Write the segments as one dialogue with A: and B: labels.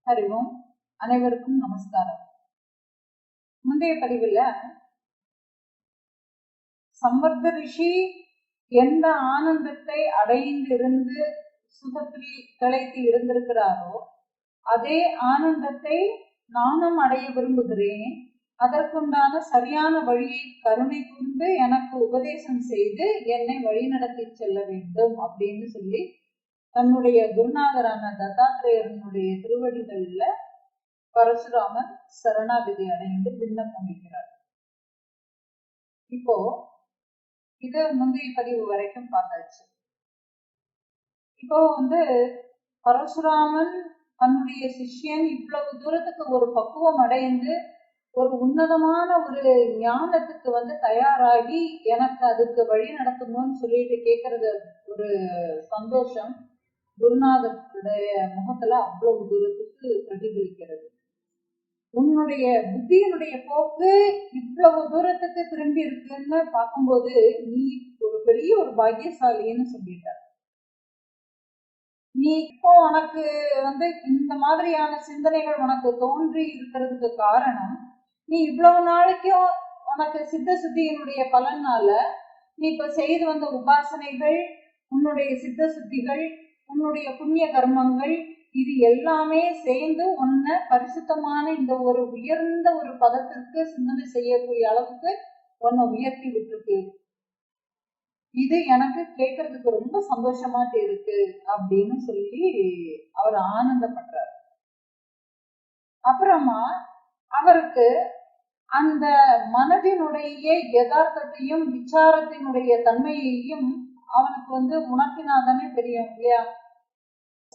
A: அறிவோம். அனைவருக்கும் நமஸ்காரம். முந்தைய பதிவுல சம்பர்த ரிஷி எந்த ஆனந்தத்தை அடைந்திருந்து சுகத்தில் திளைத்து இருந்திருக்கிறாரோ அதே ஆனந்தத்தை நானும் அடைய விரும்புகிறேன். அதற்குண்டான சரியான வழியை கருணை கூர்ந்து எனக்கு உபதேசம் செய்து என்னை வழிநடத்தி செல்ல வேண்டும் அப்படின்னு சொல்லி தன்னுடைய குருநாதரான தத்தாத்திரேயனுடைய திருவடிகள்ல பரசுராமர் சரணாகதி அடைந்து விண்ணப்பம் வைக்கிறார். இப்போ இது முந்தைய பதிவு வரைக்கும் பார்த்தாச்சு. இப்போ பரசுராமன் தன்னுடைய சிஷ்யன் இவ்வளவு தூரத்துக்கு ஒரு பக்குவம் அடைந்து ஒரு உன்னதமான ஒரு ஞானத்துக்கு தயாராகி எனக்கு அதுக்கு வழி நடத்தணும்னு சொல்லிட்டு கேட்கறது ஒரு சந்தோஷம் குருநாதருடைய முகத்துல அவ்வளவு தூரத்துக்கு பிரதிபலிக்கிறது. உன்னுடைய புத்தியினுடைய போக்கு இவ்வளவு தூரத்துக்கு திரும்பி இருக்குன்னு பார்க்கும்போது நீ ஒரு பெரிய ஒரு பாக்கியசாலின்னு சொல்லிட்டார். நீ இப்போ உனக்கு இந்த மாதிரியான சிந்தனைகள் உனக்கு தோன்றி இருக்கிறதுக்கு காரணம் நீ இவ்வளவு நாளைக்கும் உனக்கு சித்த சுத்தியினுடைய பலனால நீ இப்ப செய்து வந்த உபாசனைகள், உன்னுடைய சித்த சுத்திகள், உன்னுடைய புண்ணிய கர்மங்கள் இது எல்லாமே சேர்ந்து உன்னை பரிசுத்தமான இந்த ஒரு உயர்ந்த ஒரு பதத்திற்கு சிந்தனை செய்யக்கூடிய அளவுக்கு உன்னை உயர்த்தி விட்டுருக்கு. இது எனக்கு கேட்கறதுக்கு ரொம்ப சந்தோஷமா இருக்கு அப்படின்னு சொல்லி அவர் ஆனந்தப்படுறார். அப்புறமா அவருக்கு அந்த மனதினுடைய யதார்த்தத்தையும் விசாரத்தினுடைய தன்மையையும் அவனுக்கு உணர்த்தினாதானே தெரியும் இல்லையா?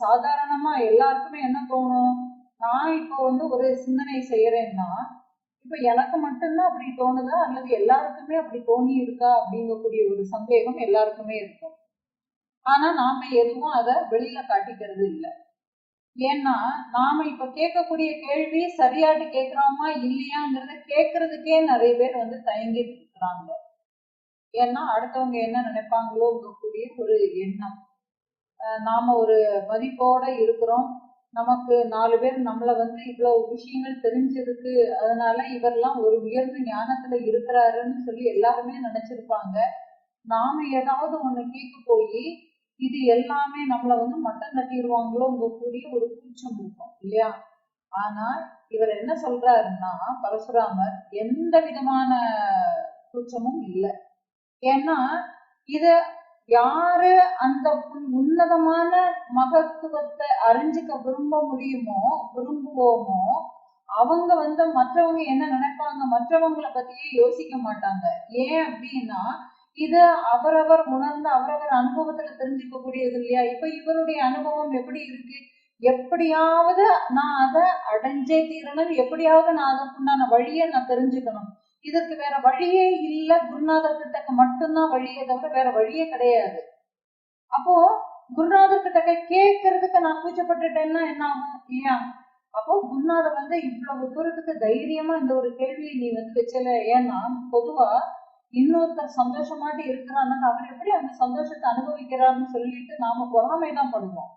A: சாதாரணமா எல்லாருக்குமே என்ன தோணும், நான் இப்போ ஒரு சிந்தனை செய்யறேன்னா இப்ப எனக்கு மட்டும்தான் அப்படி தோணுதா அல்லது எல்லாருக்குமே அப்படி தோணி இருக்கா அப்படிங்கக்கூடிய ஒரு சந்தேகம் எல்லாருக்குமே இருக்கும். ஆனா நாம எதுவும் அதை வெளியில காட்டிக்கிறது இல்லை. ஏன்னா நாம இப்ப கேட்கக்கூடிய கேள்வி சரியாட்டு கேட்கிறோமா இல்லையாங்கிறத கேட்கறதுக்கே நிறைய பேர் தயங்கிட்டு இருக்கிறாங்க. ஏன்னா அடுத்தவங்க என்ன நினைப்பாங்களோங்கக்கூடிய ஒரு எண்ணம். நாம ஒரு மதிப்போட இருக்கிறோம், நமக்கு 4 பேர் நம்மள இவ்வளவு விஷயங்கள் தெரிஞ்சிருக்கு, அதனால இவரெல்லாம் ஒரு உயர்ந்த ஞானத்துல இருக்கிறாருன்னு சொல்லி எல்லாருமே நினைச்சிருப்பாங்க. நாம ஏதாவது ஒண்ணு கேட்க போய் இது எல்லாமே நம்மள மட்டம் தட்டிடுவாங்களோங்க கூடிய ஒரு கூச்சம் இருக்கும் இல்லையா? ஆனா இவர் என்ன சொல்றாருன்னா பரசுராமர் எந்த விதமான கூச்சமும் இல்லை. ஏன்னா இத யாரு அந்த உன்னதமான மகத்துவத்தை அறிஞ்சுக்க விரும்புவோமோ அவங்க மற்றவங்க என்ன நினைப்பாங்க மற்றவங்களை பத்தியே யோசிக்க மாட்டாங்க. ஏன் அப்படின்னா இது அவரவர் உணர்ந்து அவரவர் அனுபவத்துல தெரிஞ்சுக்க கூடியது இல்லையா? இப்ப இவருடைய அனுபவம் எப்படி இருக்கு, எப்படியாவது நான் அதை அடைஞ்சே தீரணும், எப்படியாவது நான் அதற்குண்டான வழியை நான் தெரிஞ்சுக்கணும். இதற்கு வேற வழியே இல்லை, குருநாதர் கிட்டக்க மட்டும்தான் வழியே தவிர வேற வழியே கிடையாது. அப்போ குருநாதர் கிட்டக்க கேட்கறதுக்கு நான் கூச்சப்பட்டுட்டேன்னா என்ன ஆகும் இல்லையா? அப்போ குருநாதர் இவ்வளவு தூரத்துக்கு தைரியமா இந்த ஒரு கேள்வியை நீ வச்சல. ஏன்னா பொதுவா இன்னொருத்தர் சந்தோஷமாட்டி இருக்கிறான்னு அவர் எப்படி அந்த சந்தோஷத்தை அனுபவிக்கிறார்னு சொல்லிட்டு நாம பொறாமைதான் பண்ணுவோம்.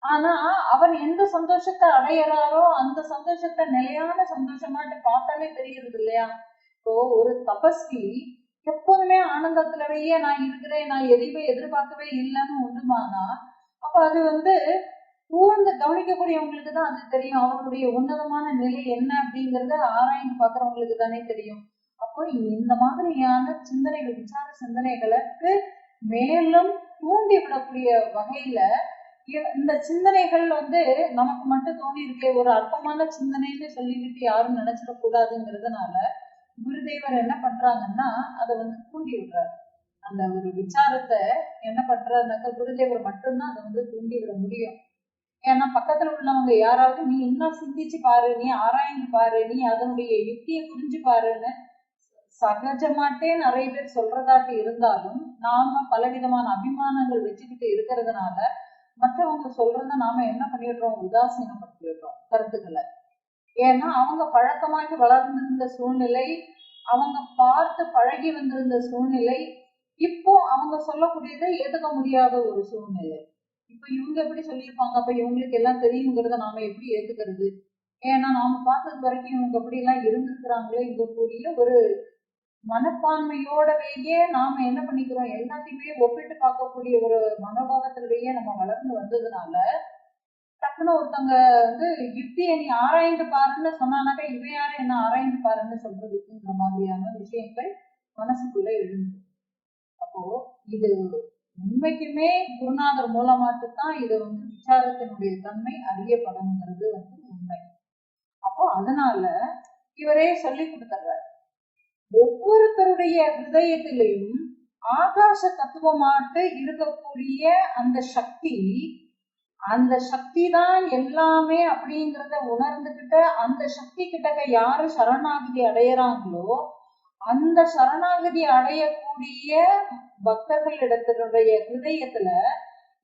A: ஆனா அவர் எந்த சந்தோஷத்தை அடையறாரோ அந்த சந்தோஷத்தை நிலையான சந்தோஷமாட்டு பார்த்தாலே தெரியுது இல்லையா? இப்போ ஒரு தபஸ்வி எப்போதுமே ஆனந்தத்திலேயே நான் இருக்கிறேன், நான் எதையுமே எதிர்பார்க்கவே இல்லைன்னு உண்டுமானா அப்ப அது கூர்ந்து கவனிக்கக்கூடியவங்களுக்கு தான் அது தெரியும். அவர்களுடைய உன்னதமான நிலை என்ன அப்படிங்கறத ஆராய்ந்து பார்க்கறவங்களுக்கு தானே தெரியும். அப்போ இந்த மாதிரியான சிந்தனைகள், விசார சிந்தனைகளுக்கு மேலும் தூண்டி விடக்கூடிய வகையில இந்த சிந்தனைகள் நமக்கு மட்டும் தோணி இருக்கே ஒரு அற்பமான சிந்தனைன்னு சொல்லிக்கிட்டு யாரும் நினைச்சிட கூடாதுங்கிறதுனால குருதேவர் என்ன பண்றாங்கன்னா அதை தூண்டி விடுறாரு. அந்த ஒரு விசாரத்தை என்ன பண்றாருனாக்க குருதேவர் மட்டும்தான் அதை தூண்டி விட முடியும். ஏன்னா பக்கத்துல உள்ளவங்க யாராவது நீ இன்னும் சிந்திச்சு பாரு, நீ ஆராய்ந்து பாரு, நீ அதனுடைய யுக்தியை புரிஞ்சு பாருன்னு சகஜமாட்டே நிறைய பேர் சொல்றதாட்டு இருந்தாலும் நாம பலவிதமான அபிமானங்கள் வச்சுக்கிட்டு இருக்கிறதுனால மற்றவங்க சொல்றத நாம என்ன பண்ணிடுறோம், உதாசீனப்படுத்திடுறோம் கருத்துக்களை. ஏன்னா அவங்க பழக்கமாகி வளர்ந்திருந்த சூழ்நிலை, அவங்க பார்த்து பழகி வந்திருந்த சூழ்நிலை, இப்போ அவங்க சொல்லக்கூடியதை ஏத்துக்க முடியாத ஒரு சூழ்நிலை. இப்ப இவங்க எப்படி சொல்லியிருப்பாங்க, அப்ப இவங்களுக்கு எல்லாம் தெரியுங்கிறத நாம எப்படி ஏத்துக்கிறது? ஏன்னா நாம பார்த்தது வரைக்கும் இவங்க அப்படி எல்லாம் இருந்திருக்கிறாங்களே, இங்க கூடிய ஒரு மனப்பான்மையோடவே நாம என்ன பண்ணிக்கிறோம், எல்லாத்தையுமே ஒப்பிட்டு பார்க்கக்கூடிய ஒரு மனோபாவத்திலேயே நம்ம வளர்ந்து வந்ததுனால டக்குன்னு ஒருத்தவங்க வந்து யுக்தியை நீ ஆராய்ந்து பாருன்னு சொன்னானாக்கா இவன் யாரு என்ன ஆராய்ந்து பாருன்னு சொல்றதுக்குங்கிற மாதிரியான விஷயங்கள் மனசுக்குள்ள எழுந்து. அப்போ இது உண்மைக்குமே குருநாதர் மூலமாட்டுத்தான் இது வந்து விசாரத்தினுடைய தன்மை அறியப்படும்ங்கிறது வந்து உண்மை. அப்போ அதனால இவரே சொல்லி கொடுத்துறாரு, ஒவ்வொருத்தருடைய ஹிருதயத்திலையும் ஆகாச தத்துவமாட்டு இருக்கக்கூடிய அந்த சக்தி தான் எல்லாமே அப்படிங்கிறத உணர்ந்துகிட்ட அந்த சக்தி கிட்டக்க யாரு சரணாகதி அடையறாங்களோ அந்த சரணாகதி அடையக்கூடிய பக்தர்கள் இடத்தினுடைய ஹிருதயத்துல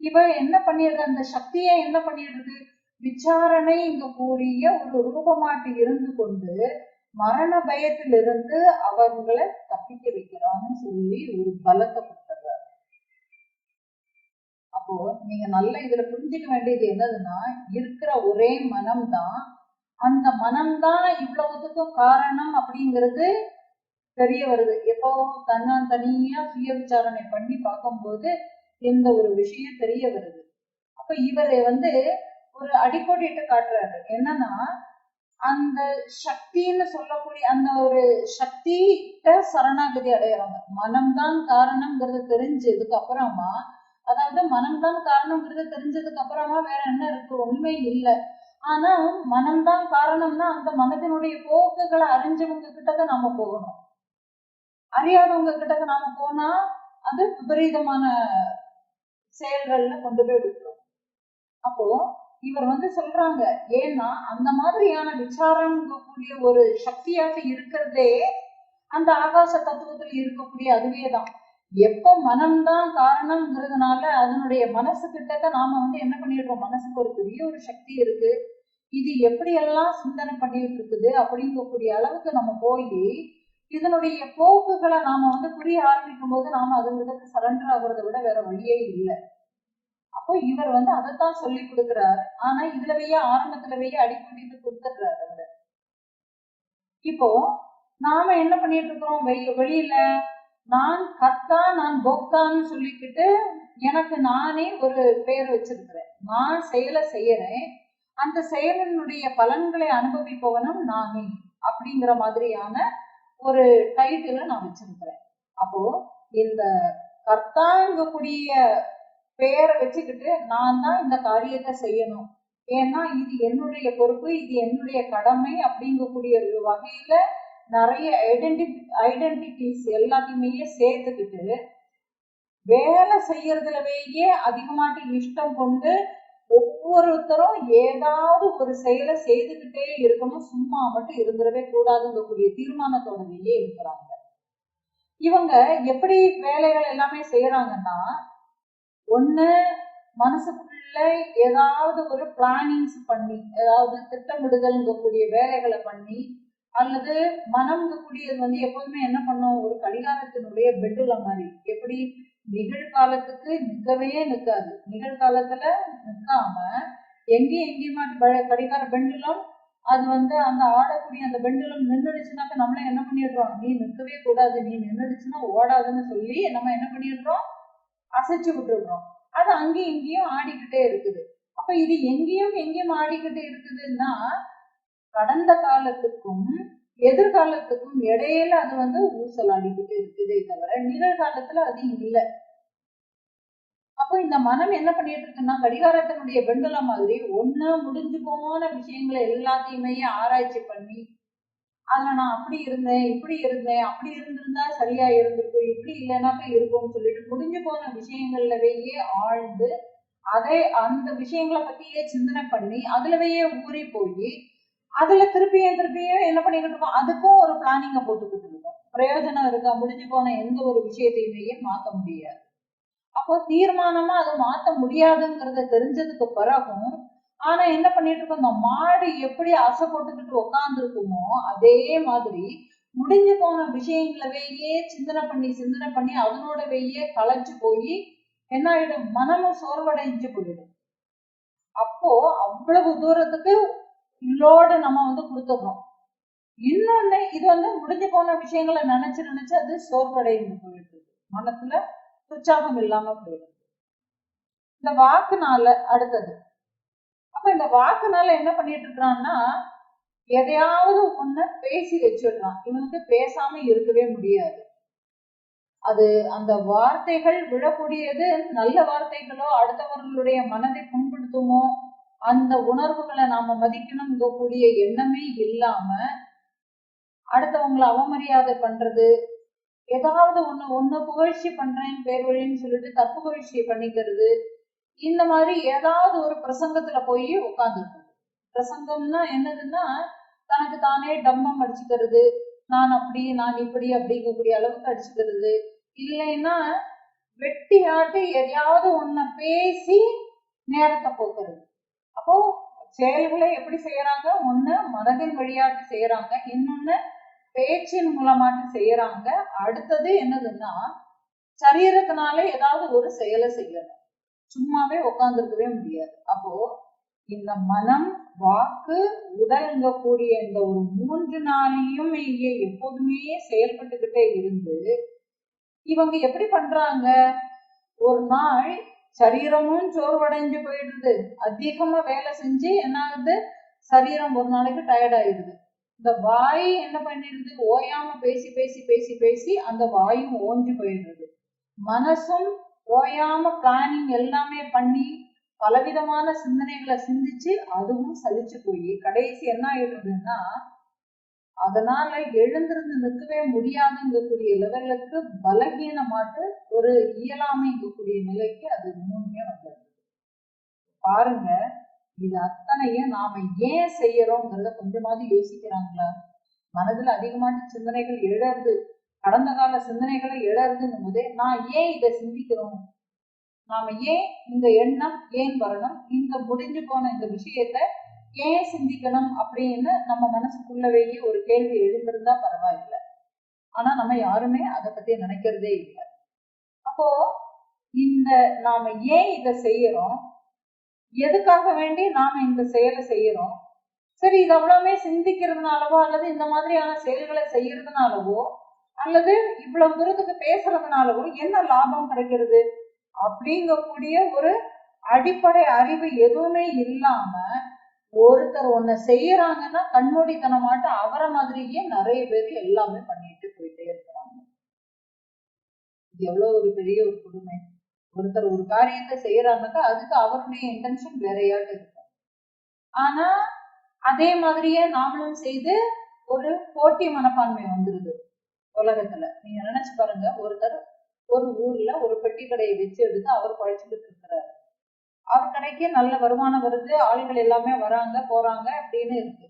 A: இவ என்ன பண்ணிடுறது, அந்த சக்தியை என்ன பண்ணிடுறது, விசாரணை இங்க கூடிய ஒரு ரூபமாட்டு இருந்து கொண்டு மரண பயத்திலிருந்து அவங்களை தப்பிக்க வைக்கிறான்னு சொல்லி ஒரு பலத்தை கொடுத்துறாரு. அப்போ நீங்க நல்ல இதுல புரிஞ்சுக்க வேண்டியது என்னதுன்னா, இருக்கிற ஒரே மனம்தான், அந்த மனம்தான் இவ்வளவுக்கும் காரணம் அப்படிங்கிறது தெரிய வருது. எப்போ தனியா சுய விசாரணை பண்ணி பார்க்கும்போது இந்த ஒரு விஷயம் தெரிய வருது. அப்ப இவரு வந்து ஒரு அடிக்கோடிட்டு காட்டுறாரு, என்னன்னா அந்த சக்தின்னு சொல்லக்கூடிய அந்த ஒரு சக்திகிட்ட சரணாகதி அடையறாங்க. மனம்தான் காரணம்ங்கிறது தெரிஞ்சதுக்கு அப்புறமா, அதாவது மனம்தான் காரணம்ங்கிறது தெரிஞ்சதுக்கு அப்புறமா வேற என்ன இருக்கு, உண்மை இல்லை. ஆனா மனம்தான் காரணம்னா அந்த மனதினுடைய போக்குகளை அறிஞ்சவங்க கிட்டக்க நாம போகணும். அறியாதவங்க கிட்டக்க நாம போனா அது விபரீதமான செயல்கள்ல கொண்டு போய் விட்டுரும். அப்போ இவர் வந்து சொல்றாங்க, ஏன்னா அந்த மாதிரியான விசாரம் கூடிய ஒரு சக்தியாக இருக்கிறதே அந்த ஆகாச தத்துவத்தில் இருக்கக்கூடிய அதுவேதான். எப்ப மனம்தான் காரணம்ங்கிறதுனால அதனுடைய மனசு கிட்டக்க நாம வந்து என்ன பண்ணிடுறோம், மனசுக்கு ஒரு பெரிய ஒரு சக்தி இருக்கு, இது எப்படியெல்லாம் சிந்தனை பண்ணிட்டு இருக்குது அப்படிங்கக்கூடிய அளவுக்கு நம்ம போய் இதனுடைய போக்குகளை நாம வந்து புரிய ஆரம்பிக்கும் போது நாம அதுங்களுக்கு சரண்டர் ஆகுறதை விட வேற வழியே இல்லை. அப்போ இவர் வந்து அதைத்தான் சொல்லி கொடுக்கிறாரு. ஆனா இதுலவே ஆரம்பத்துலவே அடிப்படையிட்டு கொடுத்துடுறாரு அவரு. இப்போ நாம என்ன பண்ணிட்டு இருக்கிறோம், வெளியில நான் கர்த்தா நான் போக்தான்னு சொல்லிக்கிட்டு எனக்கு நானே ஒரு பெயர் வச்சிருக்கிறேன். நான் செயலை செய்யறேன், அந்த செயலினுடைய பலன்களை அனுபவிப்பவனும் நானே அப்படிங்கிற மாதிரியான ஒரு டைட்டில நான் வச்சிருக்கிறேன். அப்போ இந்த கர்த்தாங்கக்கூடிய பெயரை வச்சுக்கிட்டு நான் தான் இந்த காரியத்தை செய்யணும், ஏன்னா இது என்னுடைய பொறுப்பு, இது என்னுடைய கடமை அப்படிங்கக்கூடிய ஒரு வகையில நிறைய ஐடென்டிட்டிஸ் எல்லாத்தையுமே சேர்த்துக்கிட்டு வேலை செய்யறதுலவே அதிகமாட்டு இஷ்டம் கொண்டு ஒவ்வொருத்தரும் ஏதாவது ஒரு செயலை செய்துக்கிட்டே இருக்கணும், சும்மா மட்டும் இருந்துடவே கூடாதுங்கக்கூடிய தீர்மானத்தோடவே இருக்கிறாங்க. இவங்க எப்படி வேலைகள் எல்லாமே செய்யறாங்கன்னா, ஒண்ணு மனசுக்குள்ள ஏதாவது ஒரு பிளானிங்ஸ் பண்ணி, ஏதாவது திட்டமிடுதல்ங்கக்கூடிய வேலைகளை பண்ணி, அல்லது மனம்ங்கக்கூடியது வந்து எப்போதுமே என்ன பண்ணும், ஒரு கடிகாரத்தினுடைய பெண்டுலம் மாதிரி, எப்படி நிகழ்காலத்துக்கு நிற்கவே நிற்காது, நிகழ்காலத்துல நிற்காம எங்கேயுமா கடிகார பெண்டுலம் அது வந்து அந்த ஆடக்கூடிய அந்த பெண்டுலம் நின்றுடுச்சுனாக்க நம்மள என்ன பண்ணிடுறோம், நீ நிற்கவே கூடாது, நீ நின்றுடுச்சுன்னா ஓடாதுன்னு சொல்லி நம்ம என்ன பண்ணிடுறோம், அசைச்சு விட்டுடுறோம். அது அங்கேயும் இங்கேயும் ஆடிக்கிட்டே இருக்குது. அப்ப இது எங்கேயும் ஆடிக்கிட்டே இருக்குதுன்னா கடந்த காலத்துக்கும் எதிர்காலத்துக்கும் இடையில அது வந்து ஊசலாடிக்கிட்டு இருக்குதே தவிர நிகழ்காலத்துல அது இல்லை. அப்போ இந்த மனம் என்ன பண்ணிட்டு இருக்குன்னா கடிகாரத்தினுடைய பெண்டுலம் மாதிரி ஒண்ணு முடிஞ்சு போன விஷயங்களை எல்லாத்தையுமே ஆராய்ச்சி பண்ணி, அதுல நான் அப்படி இருந்தேன் இப்படி இருந்தேன், அப்படி இருந்திருந்தா சரியா இருந்திருக்கும், இப்படி இல்லைனாக்கா இருக்கும்னு சொல்லிட்டு முடிஞ்சு போன விஷயங்கள்லவே ஆழ்ந்து அதை அந்த விஷயங்களை பத்தியே சிந்தனை பண்ணி அதுலவே ஊறி போய் அதுல திருப்பியும் என்ன பண்ணிக்கிட்டு இருக்கோம், அதுக்கும் ஒரு பிளானிங்க போட்டுக்கிட்டு இருக்கோம். பிரயோஜனம் இருக்கா, முடிஞ்சு போன எந்த ஒரு விஷயத்தையுமே மாற்ற முடியாது. அப்போ தீர்மானமா அதை மாற்ற முடியாதுங்கிறத தெரிஞ்சதுக்கு பிறகும் ஆனா என்ன பண்ணிட்டு இருக்கோம், இந்த மாடு எப்படி ஆசை போட்டுக்கிட்டு உட்கார்ந்து இருக்குமோ அதே மாதிரி முடிஞ்சு போன விஷயங்களவையே சிந்தனை பண்ணி அதனோடவே களைச்சு போய் என்ன ஆயிடும், மனமும் சோர்வடைஞ்சு போயிடும். அப்போ அவ்வளவு தூரத்துக்கு லோடு நம்ம கொடுத்துடுறோம். இன்னொன்னு, இது முடிஞ்சு போன விஷயங்களை நினைச்சு நினைச்சு அது சோர்வடைந்து போயிடுது, மனசுல உற்சாகம் இல்லாம போயிடுது. இந்த வாக்குனால அடுத்தது, அப்ப இந்த வாக்குனால என்ன பண்ணிட்டு இருக்கிறான்னா, எதையாவது ஒண்ணு பேசி வச்சிடுறான். இவனுக்கு பேசாம இருக்கவே முடியாது. அது அந்த வார்த்தைகள் விழக்கூடியது நல்ல வார்த்தைகளோ அடுத்தவர்களுடைய மனதை புண்படுத்துமோ அந்த உணர்வுகளை நாம மதிக்கணும் கூடிய எண்ணமே இல்லாம அடுத்தவங்களை அவமரியாதை பண்றது, ஏதாவது ஒண்ணு புகழ்ச்சி பண்றேன் பேர் வழின்னு சொல்லிட்டு தப்பு புகழ்ச்சியை பண்ணிக்கிறது, இந்த மாதிரி ஏதாவது ஒரு பிரசங்கத்துல போய் உட்காந்துருக்கு. பிரசங்கம்னா என்னதுன்னா, தனக்கு தானே டம்பம் அடிச்சுக்கிறது, நான் அப்படி நான் இப்படி அப்படிங்கக்கூடிய அளவுக்கு அடிச்சுக்கிறது, இல்லைன்னா வெட்டியாட்டு எதையாவது ஒன்ன பேசி நேரத்தை போக்குறது. அப்போ செயல்களை எப்படி செய்யறாங்க, ஒண்ணு மனதின் வழியாட்டு செய்யறாங்க, இன்னொன்னு பேச்சின் மூலமாட்டு செய்யறாங்க. அடுத்தது என்னதுன்னா, சரீரத்தினால ஏதாவது ஒரு செயலை செய்யணும், சும்மாவே உட்கார்ந்துருக்கவே முடியாது. அப்போ இந்த மனம் வாக்கு உடல்ங்க கூடிய இந்த ஒரு 3 நாளையும் எப்போதுமே செயல்பட்டுக்கிட்டே இருந்து இவங்க எப்படி பண்றாங்க, ஒரு நாள் சரீரமும் சோர்வடைஞ்சு போயிடுது, அதிகமா வேலை செஞ்சு என்ன ஆகுது, சரீரம் ஒரு நாளைக்கு டயர்ட் ஆயிடுது. இந்த வாய் என்ன பண்ணிடுது, ஓயாம பேசி பேசி பேசி பேசி அந்த வாயும் ஓஞ்சு போயிடுது. மனசும் ஓயாம பிளானிங் எல்லாமே பண்ணி பலவிதமான சிந்தனைகளை சிந்திச்சு அதுவும் சலிச்சு போய் கடைசி என்ன ஆயிடுறதுன்னா, அதனால எழுந்திருந்து நிற்கவே முடியாதுங்கக்கூடிய லெவலுக்கு பலகீனமாட்டு ஒரு இயலாமைங்கக்கூடிய நிலைக்கு அது மூணுமே வந்துடுது. பாருங்க, இது அத்தனையும் நாம ஏன் செய்யறோங்கிறத கொஞ்சமாவது யோசிக்கிறாங்களா? மனதுல அதிகமான சிந்தனைகள் எழறது, கடந்த கால சிந்தனைகளை எழறதுங்கும் போதே நான் ஏன் இதை சிந்திக்கிறோம், நாம ஏன் இந்த எண்ணம் ஏன் வரணும், இந்த முடிஞ்சு போன இந்த விஷயத்த ஏன் சிந்திக்கணும் அப்படின்னு நம்ம மனசுக்குள்ளவே ஒரு கேள்வி எழுந்திருந்தா பரவாயில்லை. ஆனா நம்ம யாருமே அதை பத்தி நினைக்கிறதே இல்லை. அப்போ இந்த நாம ஏன் இதை செய்யறோம், எதுக்காக வேண்டி நாம இந்த செயலை செய்யறோம், சரி இது அவ்வளவுமே சிந்திக்கிறதுனாலவோ அல்லது இந்த மாதிரியான செயல்களை செய்யறதுனாலவோ அல்லது இவ்வளவு தூரத்துக்கு பேசுறதுனாலவோ என்ன லாபம் கிடைக்கிறது அப்படிங்கக்கூடிய ஒரு அடிப்படை அறிவு எதுவுமே இல்லாம ஒருத்தர் ஒன்ன செய்யறாங்கன்னா கண்மூடித்தனமாட்ட அவரை மாதிரியே நிறைய பேர் எல்லாமே பண்ணிட்டு போயிட்டே இருக்கிறாங்க. இது எவ்வளவு ஒரு பெரிய ஒரு கொடுமை. ஒருத்தர் ஒரு காரியத்தை செய்யறாங்கக்கா அதுக்கு அவருடைய இன்டென்ஷன் வேறையாட்டு இருக்கும். ஆனா அதே மாதிரியே நாமளும் செய்து ஒரு போட்டி மனப்பான்மை வந்துருது உலகத்துல. நீங்க நினைச்சு பாருங்க, ஒருத்தர் ஒரு ஊர்ல ஒரு பெட்டி கடையை வச்சு எடுத்து அவர் பழிச்சுட்டு இருக்கிறாரு. அவர் கடைக்கு நல்ல வருமானம் வருது, ஆளுகள் எல்லாமே வராங்க போறாங்க அப்படின்னு இருக்கு.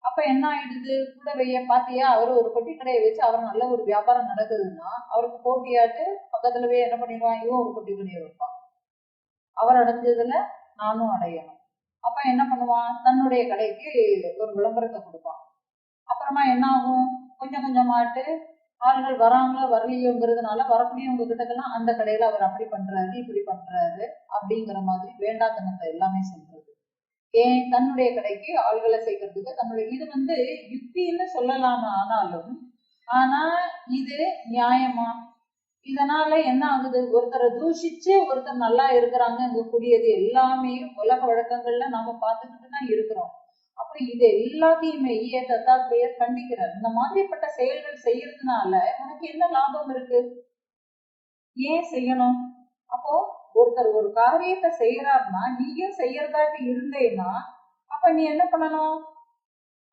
A: அப்ப என்ன ஆயிடுது, கூட வைய பாத்தியா அவர் ஒரு பெட்டி கடையை வச்சு அவர் நல்ல ஒரு வியாபாரம் நடக்குதுன்னா அவருக்கு போட்டியாட்டு பக்கத்துலவே என்ன பண்ணிடுவான், இவன் ஒரு பெட்டி கடையை வைப்பான். அவர் அடைஞ்சதுல நானும் அடையணும். அப்ப என்ன பண்ணுவான், தன்னுடைய கடைக்கு ஒரு விளம்பரத்தை கொடுப்பான். அப்புறமா என்ன ஆகும், கொஞ்சம் கொஞ்சமாட்டு ஆளுகள் வராங்களோ வரலையோங்கிறதுனால வரக்கூடியவங்க கிட்டக்கெல்லாம் அந்த கடையில அவர் அப்படி பண்றாரு இப்படி பண்றாரு அப்படிங்கிற மாதிரி வேண்டாத்தனத்தை எல்லாமே சொல்றது. ஏன், தன்னுடைய கடைக்கு ஆள்களை சேர்க்கறதுக்கு தன்னுடைய இது யுக்தின்னு சொல்லலாமா, ஆனாலும் ஆனா இது நியாயமா? இதனால என்ன ஆகுது, ஒருத்தரை தூஷிச்சு ஒருத்தர் நல்லா இருக்கிறாங்க கூடியது எல்லாமே உலக வழக்கங்கள்ல நாம பார்த்துக்கிட்டு தான் இருக்கிறோம். அப்ப இது எல்லாத்தையுமே தத்தாத்ரேயர் கண்டிக்கிறார். இந்த மாதிரிப்பட்ட செயல்கள் செய்யறதுனால உனக்கு என்ன லாபம் இருக்கு, ஏன் செய்யணும்? அப்போ ஒருத்தர் ஒரு காரியத்தை செய்யறாருன்னா நீயும் செய்யறதாட்டு இருந்தேன்னா அப்ப நீ என்ன பண்ணணும்,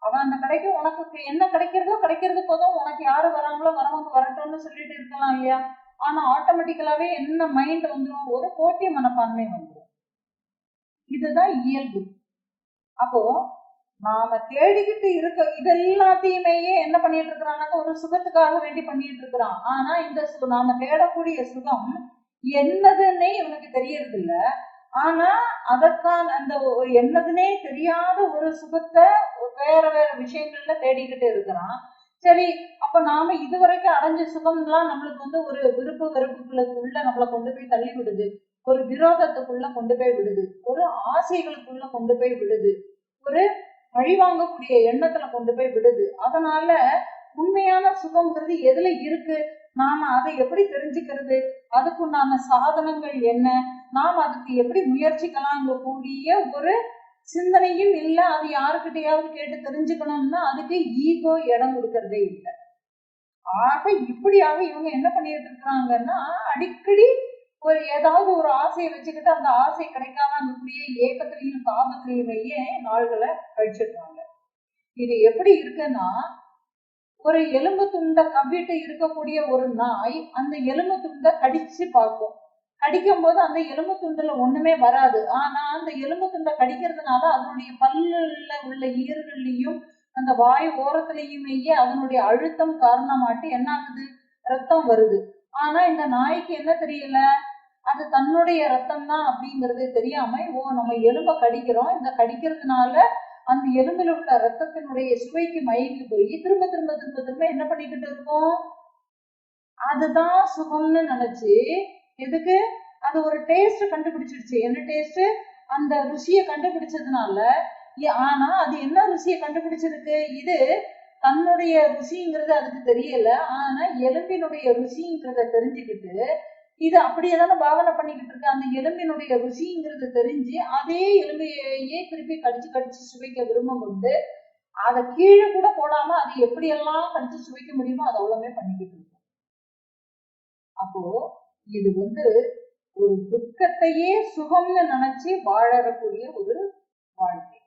A: அவன் அந்த கடைக்கு உனக்கு என்ன கிடைக்கிறது போதும், உனக்கு யாரு வராங்களோ வரவங்க வரட்டும்னு சொல்லிட்டு இருக்கலாம் இல்லையா? ஆனா ஆட்டோமேட்டிக்கலாவே என்ன மைண்ட் வந்துடும், ஒரு போட்டி மனப்பான்மை வந்துடும். இதுதான் இயல்பு. அப்போ நாம தேடிக்கிட்டு இருக்க இது எல்லாத்தையுமே என்ன பண்ணிட்டு இருக்கிறாங்க, ஒரு சுகத்துக்காக வேண்டி பண்ணிட்டு இருக்கிறான். ஆனா இந்த நாம தேடக்கூடிய சுகம் என்னதுன்னே இவனுக்கு தெரியறது இல்ல. ஆனா அதற்கான அந்த என்னதுன்னே தெரியாத ஒரு சுகத்தை வேற வேற விஷயங்கள்ல தேடிக்கிட்டு இருக்கிறான். சரி, அப்ப நாம இதுவரைக்கும் அடைஞ்ச சுகம்லாம் நம்மளுக்கு வந்து ஒரு விருப்பு வெறுப்புகளுக்குள்ள நம்மளை கொண்டு போய் தள்ளி விடுது, ஒரு விரோதத்துக்குள்ள கொண்டு போய் விடுது, ஒரு ஆசைகளுக்குள்ள கொண்டு போய் விடுது, ஒரு பழிவாங்கக்கூடிய எண்ணத்துல கொண்டு போய் விடுது. அதனால உண்மையான சுகம்ங்கிறது எதுல இருக்கு, நாம அதை எப்படி தெரிஞ்சுக்கிறது, அதுக்குண்டான சாதனங்கள் என்ன, நாம் அதுக்கு எப்படி முயற்சிக்கலாம்ங்க கூடிய ஒரு சிந்தனையும் இல்லை. அது யாருக்கிட்டையாவது கேட்டு தெரிஞ்சுக்கணும்னா அதுக்கு ஈகோ இடம் கொடுக்கறதே இல்லை. ஆக இப்படியாக இவங்க என்ன பண்ணிட்டு இருக்கிறாங்கன்னா, அடிக்கடி ஒரு ஏதாவது ஒரு ஆசையை வச்சுக்கிட்டு அந்த ஆசை கிடைக்காம அங்கக்கூடிய ஏக்கத்திலையும் தாபத்திலையுமேயே நாள்களை கழிச்சிடுறாங்க. இது எப்படி இருக்குன்னா, ஒரு எலும்பு துண்டை கவ்விட்டு இருக்கக்கூடிய ஒரு நாய் அந்த எலும்பு துண்டை கடிச்சு பார்க்கும். கடிக்கும் போது அந்த எலும்பு துண்டுல ஒண்ணுமே வராது. ஆனா அந்த எலும்பு துண்டை கடிக்கிறதுனால அதனுடைய பல்லுல உள்ள ஈர்கள்லையும் அந்த வாய் ஓரத்திலையுமேயே அதனுடைய அழுத்தம் காரணமாட்டு என்ன ஆகுது, ரத்தம் வருது. ஆனா இந்த நாய்க்கு என்ன தெரியல, அது தன்னுடைய ரத்தம் தான் அப்படிங்கிறது தெரியாம, ஓ நம்ம எலும்பை கடிக்கிறோம், இந்த கடிக்கிறதுனால அந்த எலும்பில் உள்ள ரத்தத்தினுடைய சுவைக்கு மயங்கி போய் திரும்ப திரும்ப திரும்ப திரும்ப என்ன பண்ணிக்கிட்டு இருக்கோம், அதுதான் சுகம்னு நினைச்சு, எதுக்கு, அது ஒரு டேஸ்ட் கண்டுபிடிச்சிருச்சு. என்ன டேஸ்ட், அந்த ருசியை கண்டுபிடிச்சதுனால. ஆனா அது என்ன ருசியை கண்டுபிடிச்சிருக்கு, இது தன்னுடைய ருசிங்கிறது அதுக்கு தெரியல. ஆனா எலும்பினுடைய ருசிங்கிறத தெரிஞ்சுக்கிட்டு இது அப்படியே தானே பாவனை பண்ணிக்கிட்டு இருக்கு. அந்த எலும்பினுடைய ருசிங்கிறது தெரிஞ்சு அதே எலும்பையே திருப்பி கடிச்சு கடிச்சு சுவைக்க விரும்பும் போது அதை கீழே கூட போடாம அது எப்படியெல்லாம் கடிச்சு சுவைக்க முடியுமோ அதை அவ்வளவுமே பண்ணிக்கிட்டு இருக்கும். அப்போ இது வந்து ஒரு துக்கத்தையே சுகம்னு நினைச்சு வாழறக்கூடிய ஒரு வாழ்க்கை,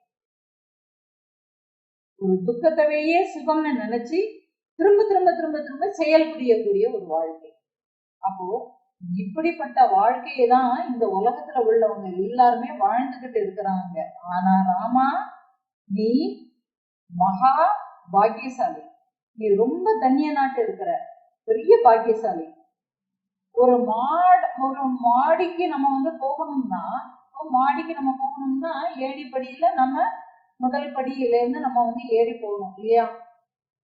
A: ஒரு துக்கத்தையே சுகம்னு நினைச்சு திரும்ப திரும்ப திரும்ப திரும்ப செயல் புரியக்கூடிய ஒரு வாழ்க்கை. அப்போ இப்படிப்பட்ட வாழ்க்கையை தான் இந்த உலகத்துல உள்ளவங்க எல்லாருமே வாழ்ந்துகிட்டு இருக்கிறாங்க. ஆனா ராமா, நீ மகா பாக்கியசாலி, நீ ரொம்ப தன்ய நாட்டு இருக்கிற பெரிய பாக்கியசாலி. ஒரு மாடிக்கு நம்ம வந்து போகணும்னா, மாடிக்கு நம்ம போகணும்னா ஏணிப்படியில நம்ம முதல் படியில இருந்து நம்ம வந்து ஏறி போகணும் இல்லையா.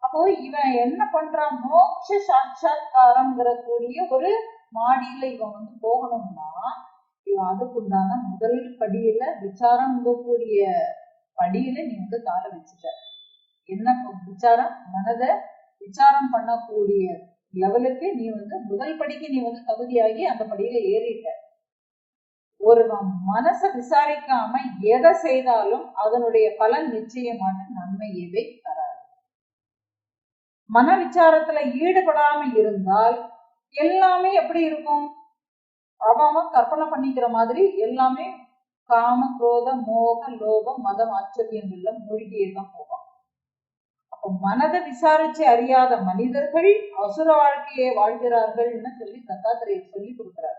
A: அப்போ இவன் என்ன பண்றான், மோட்ச சாட்சாத்காரம்ங்கிற கூடிய ஒரு மாடியில இவன் வந்து போகணும்னா இவன் அதுக்குண்டான முதல் படியில விசாரம் கூடிய படியில நீ வந்து கால வச்சுட்ட. என்ன விசாரம், மனதை விசாரம் பண்ணக்கூடிய லெவலுக்கு நீ வந்து முதல் படிக்கு நீ வந்து தகுதியாகி அந்த படியில ஏறிட்ட. ஒரு மனசை விசாரிக்காம எதை செய்தாலும் அதனுடைய பலன் நிச்சயமான நன்மையவே தராது. மன விசாரத்துல ஈடுபடாம இருந்தால் எல்லாமே எப்படி இருக்கும், அவன் கற்பனை பண்ணிக்கிற மாதிரி எல்லாமே காம குரோத மோக லோகம் மதம் ஆச்சரியங்கள்ல மூழ்கியே தான் போவான். அப்போ மனதை விசாரிச்சு அறியாத மனிதர்கள் அசுர வாழ்க்கையை வாழ்கிறார்கள்னு சொல்லி தத்தாத்திரேயர் சொல்லி கொடுக்கிறார்.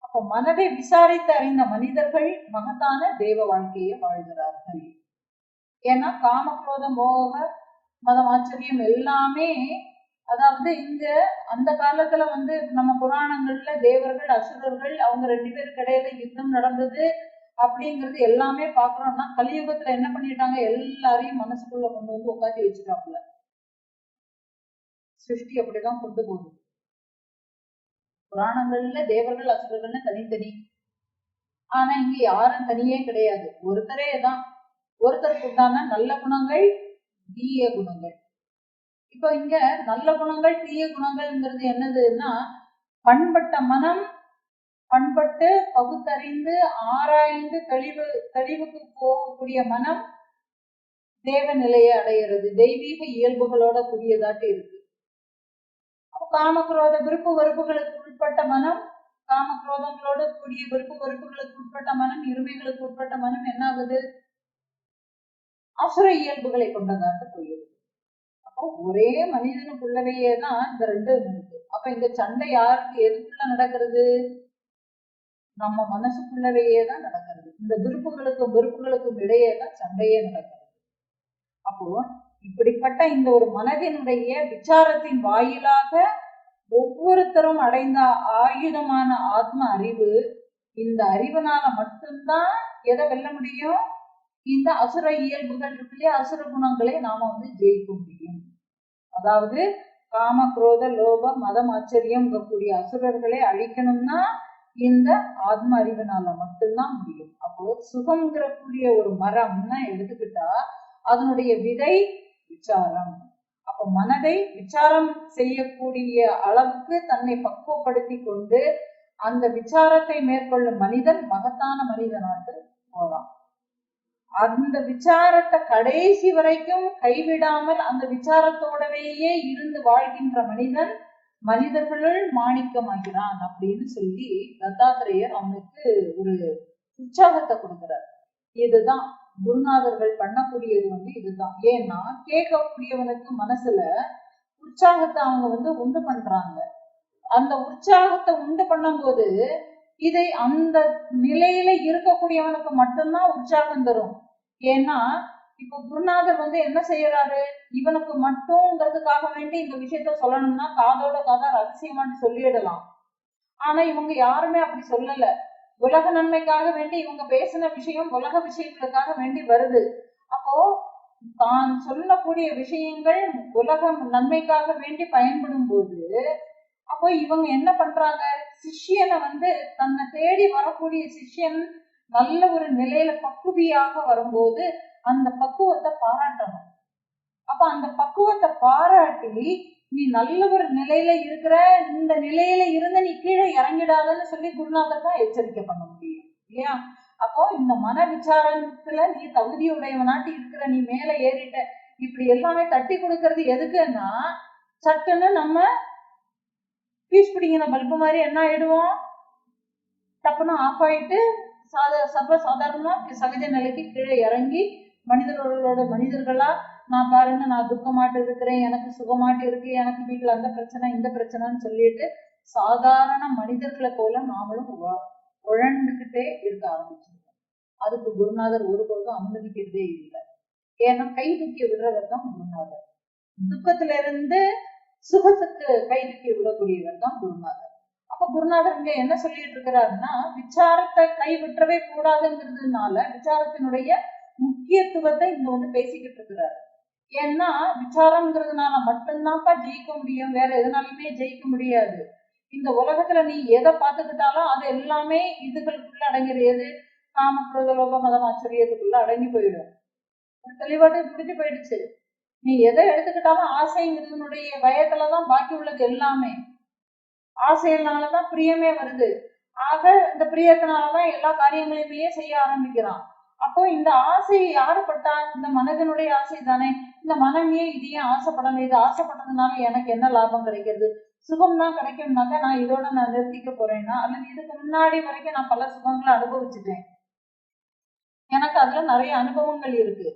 A: அப்போ மனதை விசாரித்து அறிந்த மனிதர்கள் மகத்தான தேவ வாழ்க்கையை வாழ்கிறார்கள். ஏன்னா காமக்ரோத மோக மதம் ஆச்சரியம் எல்லாமே, அதாவது இங்க அந்த காலத்துல வந்து நம்ம புராணங்கள்ல தேவர்கள் அசுரர்கள் அவங்க 2 பேருக்கு இடையில யுத்தம் நடந்தது அப்படிங்கிறது எல்லாமே பாக்குறோம்னா, கலியுகத்துல என்ன பண்ணிட்டாங்க, எல்லாரையும் மனசுக்குள்ள கொண்டு வந்து உட்காந்து வச்சுட்டாப்புல. சிருஷ்டி அப்படிதான் கொண்டு போகுது. புராணங்கள்ல தேவர்கள் அசுரர்கள்னு தனித்தனி, ஆனா இங்க யாரும் தனியே கிடையாது, ஒருத்தரே தான். ஒருத்தருக்கு உண்டான நல்ல குணங்கள் தீய குணங்கள். இப்ப இங்க நல்ல குணங்கள் தீய குணங்கள்ங்கிறது என்னதுன்னா, பண்பட்ட மனம், பண்பட்டு பகுத்தறிந்து ஆராய்ந்து தெளிவுக்கு போகக்கூடிய மனம் தேவ நிலையை அடையிறது, தெய்வீக இயல்புகளோட கூடியதாட்டு இருக்கு. காமக்ரோத விருப்பு வெறுப்புகளுக்கு உட்பட்ட மனம், காமக்ரோதங்களோட கூடிய விருப்பு வெறுப்புகளுக்கு உட்பட்ட மனம், இருமைகளுக்கு உட்பட்ட மனம் என்ன ஆகுது, அசுர இயல்புகளை கொண்டதாட்டு போயிடுது. அப்போ ஒரே மனிதனுக்குள்ளவையே தான் இந்த ரெண்டும் இருக்கு. அப்ப இந்த சண்டை யாருக்கு எதுக்குள்ள நடக்கிறது, நம்ம மனசுக்குள்ளவையே தான் நடக்கிறது. இந்த விருப்புகளுக்கும் வெறுப்புகளுக்கும் இடையே தான் சண்டையே நடக்கிறது. அப்போ இப்படிப்பட்ட இந்த ஒரு மனதினுடைய விசாரத்தின் வாயிலாக ஒவ்வொருத்தரும் அடைந்த ஆயுதமான ஆத்ம அறிவு, இந்த அறிவுனால மட்டும்தான் எதை வெல்ல முடியும், இந்த அசுர இயல்புகள் இருக்குல்லையே அசுர குணங்களை நாம வந்து ஜெயிக்க முடியும். அதாவது காம குரோத லோப மதம் ஆச்சரியம் கூடிய அசுரர்களை அழிக்கணும்னா இந்த ஆத்ம அறிவினால மட்டும்தான் முடியும். அப்போ சுகம்ங்கிற கூடிய ஒரு மரம்னா எடுத்துக்கிட்டா அதனுடைய விதை விசாரம். அப்போ மனதை விசாரம் செய்யக்கூடிய அளவுக்கு தன்னை பக்குவப்படுத்தி கொண்டு அந்த விசாரத்தை மேற்கொள்ளும் மனிதன் மகத்தான மனிதனாட்டு போறான். அந்த விசாரத்தை கடைசி வரைக்கும் கைவிடாமல் அந்த விசாரத்தோடவேயே இருந்து வாழ்கின்ற மனிதன் மனிதர்களுள் மாணிக்கமாகிறான் அப்படின்னு சொல்லி தத்தாத்திரேயர் அவனுக்கு ஒரு உற்சாகத்தை கொடுக்கிறார். இதுதான் குருநாதர்கள் பண்ணக்கூடியது இதுதான். ஏன்னா கேட்கக்கூடியவனுக்கு மனசுல உற்சாகத்தை அவங்க உண்டு பண்றாங்க. அந்த உற்சாகத்தை உண்டு பண்ணும் போது இதை அந்த நிலையில இருக்கக்கூடியவனுக்கு மட்டும்தான் உற்சாகம் தரும். ஏன்னா இப்ப குருநாதர் என்ன செய்யறாரு, இவனுக்கு மட்டும்ங்கிறதுக்காக வேண்டி இந்த விஷயத்த சொல்லணும்னா காதோட காதா ரகசியமாட்டு சொல்லிடலாம். ஆனா இவங்க யாருமே அப்படி சொல்லல. உலக நன்மைக்காக வேண்டி இவங்க பேசின விஷயம் உலக விஷயங்களுக்காக வேண்டி வருது. அப்போ தான் சொல்லக்கூடிய விஷயங்கள் உலக நன்மைக்காக வேண்டி பயன்படும் போது அப்போ இவங்க என்ன பண்றாங்க, சிஷ்யனை தன்னை தேடி வரக்கூடிய சிஷ்யன் நல்ல ஒரு நிலையில பக்குவியாக வரும்போது அந்த பக்குவத்தை பாராட்டணும். அப்ப அந்த பக்குவத்தை பாராட்டி நீ நல்ல ஒரு நிலையில இருக்கிற, இந்த நிலையில இருந்து நீ கீழே இறங்கிடாதன்னு சொல்லி குருநாதர் தான் எச்சரிக்கை பண்ண முடியும் இல்லையா? அப்போ இந்த மன விசாரத்துல நீ தகுதியுடையவனாட்டி இருக்கிற, நீ மேல ஏறிட்ட, இப்படி எல்லாமே தட்டி கொடுக்கறது எதுக்குன்னா சட்டுன்னு நம்ம பீஸ் பிடிங்கிற பல்பு மாதிரி என்ன ஆயிடுவோம், டப்புன்னு ஆஃப் ஆயிட்டு சர்வ சாதாரணமா சகஜ நிலைக்கு கீழே இறங்கி மனிதர்களா நான் பாருங்க நான் துக்கமாட்டு இருக்கிறேன், எனக்கு சுகமாட்டு இருக்கு, எனக்கு வீட்டுல அந்த பிரச்சனை இந்த பிரச்சனைன்னு சொல்லிட்டு சாதாரண மனிதர்களை போல நாமளும் உழண்டுகிட்டே இருக்க ஆரம்பிச்சிருக்கோம். அதுக்கு குருநாதர் ஒருபோதும் அனுமதிக்கிறதே இல்லை. ஏன்னா கை தூக்கி விடுறவர் தான் குருநாதர். துக்கத்துல இருந்து சுகத்துக்கு கை தூக்கி விடக்கூடியவர் தான் குருநாதர். அப்ப குருநாதர் இங்க என்ன சொல்லிட்டு இருக்கிறாருன்னா, விசாரத்தை கைவிட்டவே கூடாதுங்கிறதுனால விசாரத்தினுடைய முக்கியத்துவத்தை இங்க பேசிக்கிட்டு இருக்கிறாரு. ஏன்னா விசாரம்ங்கிறதுனால மட்டும்தான்ப்பா ஜெயிக்க முடியும், வேற எதுனாலுமே ஜெயிக்க முடியாது. இந்த உலகத்துல நீ எதை பார்த்துக்கிட்டாலும் அது எல்லாமே இதுகளுக்குள்ள அடங்கிறது, காம குரோத லோப மதம் ஆச்சரியத்துக்குள்ள அடங்கி போயிடும். தெளிவாட்டு புரிஞ்சு போயிடுச்சு. நீ எதை எடுத்துக்கிட்டாலும் ஆசைங்கிறதுனுடைய பயத்துலதான் பாக்கி உள்ளது எல்லாமே. ஆசையினாலதான் பிரியமே வருது. ஆக இந்த பிரியத்தினாலதான் எல்லா காரியங்களையுமே செய்ய ஆரம்பிக்கிறான். அப்போ இந்த ஆசை யாருப்பட்டா, இந்த மனதனுடைய ஆசை தானே. இந்த மனமே இதையே ஆசைப்படணும், இது ஆசைப்பட்டதுனால எனக்கு என்ன லாபம் கிடைக்கிறது, சுகம் தான் கிடைக்கும்னாக்க நான் இதோட நான் நிறுத்திக்க போறேன்னா, அல்லது இதுக்கு முன்னாடி வரைக்கும் நான் பல சுகங்களை அனுபவிச்சுட்டேன், எனக்கு அதுல நிறைய அனுபவங்கள் இருக்கு.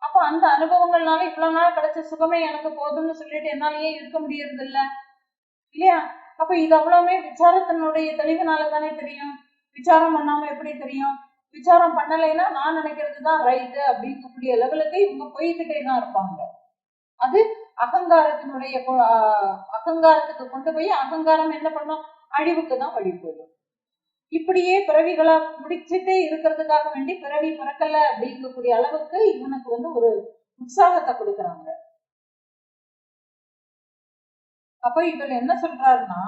A: அப்ப அந்த அனுபவங்கள்னால இவ்வளவு நாள் கிடைச்ச சுகமே எனக்கு போதும்னு சொல்லிட்டு என்னாலேயே இருக்க முடியறது இல்லையா? அப்ப இது அவ்வளவுமே விசாரத்தினுடைய தெளிவுனால தானே தெரியும். விசாரம் பண்ணாம எப்படி தெரியும்? விசாரம் பண்ணலைன்னா நான் நினைக்கிறதுதான் ரைட்டு அப்படிங்கக்கூடிய லெவலுக்கு இவங்க போய்கிட்டே தான் இருப்பாங்க. அது அகங்காரத்துக்கு கொண்டு போய் அகங்காரம் என்ன பண்ணும், அழிவுக்கு தான் வழி போகும். இப்படியே பிறவிகளை முடிச்சுட்டே இருக்கிறதுக்காக வேண்டி பிறவி பிறக்கல அப்படிங்கக்கூடிய அளவுக்கு இவனுக்கு ஒரு உற்சாகத்தை கொடுக்குறாங்க. அப்ப இதுல என்ன சொல்றாருன்னா,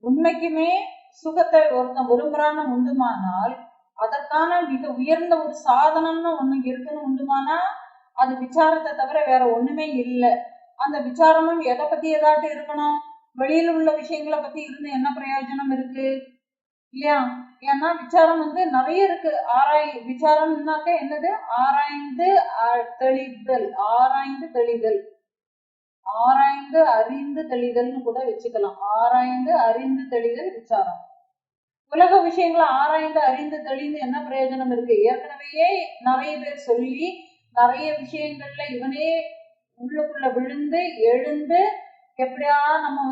A: உண்மைக்குமே சுகத்தை ஒருத்தன் விரும்புறான்னு உண்டுமானால் அதற்கான மிக உயர்ந்த ஒரு சாதனம்னு ஒண்ணு இருக்குன்னு உண்டுமானா அது விசாரத்தை தவிர வேற ஒண்ணுமே இல்லை. அந்த விசாரமும் எதை பத்தி ஏதாட்டு இருக்கணும், வெளியில உள்ள விஷயங்களை பத்தி இருந்து என்ன பிரயோஜனம் இருக்கு இல்லையா? ஏன்னா விசாரம் நிறைய இருக்கு. விசாரம்னாக்க என்னது, ஆராய்ந்து தெளிதல், ஆராய்ந்து தெளிதல், ஆராய்ந்து அறிந்து தெளிதல்னு கூட வச்சுக்கலாம். ஆராய்ந்து அறிந்து தெளிதல் விசாரம். உலக விஷயங்களை ஆராய்ந்து அறிந்து தெளிந்து என்ன பிரயோஜனம் இருக்கு? ஏற்கனவே நிறைய பேர் சொல்லி நிறைய விஷயங்கள்ல இவனே உள்ளுக்குள்ள விழுந்து எழுந்து எப்படியா நம்ம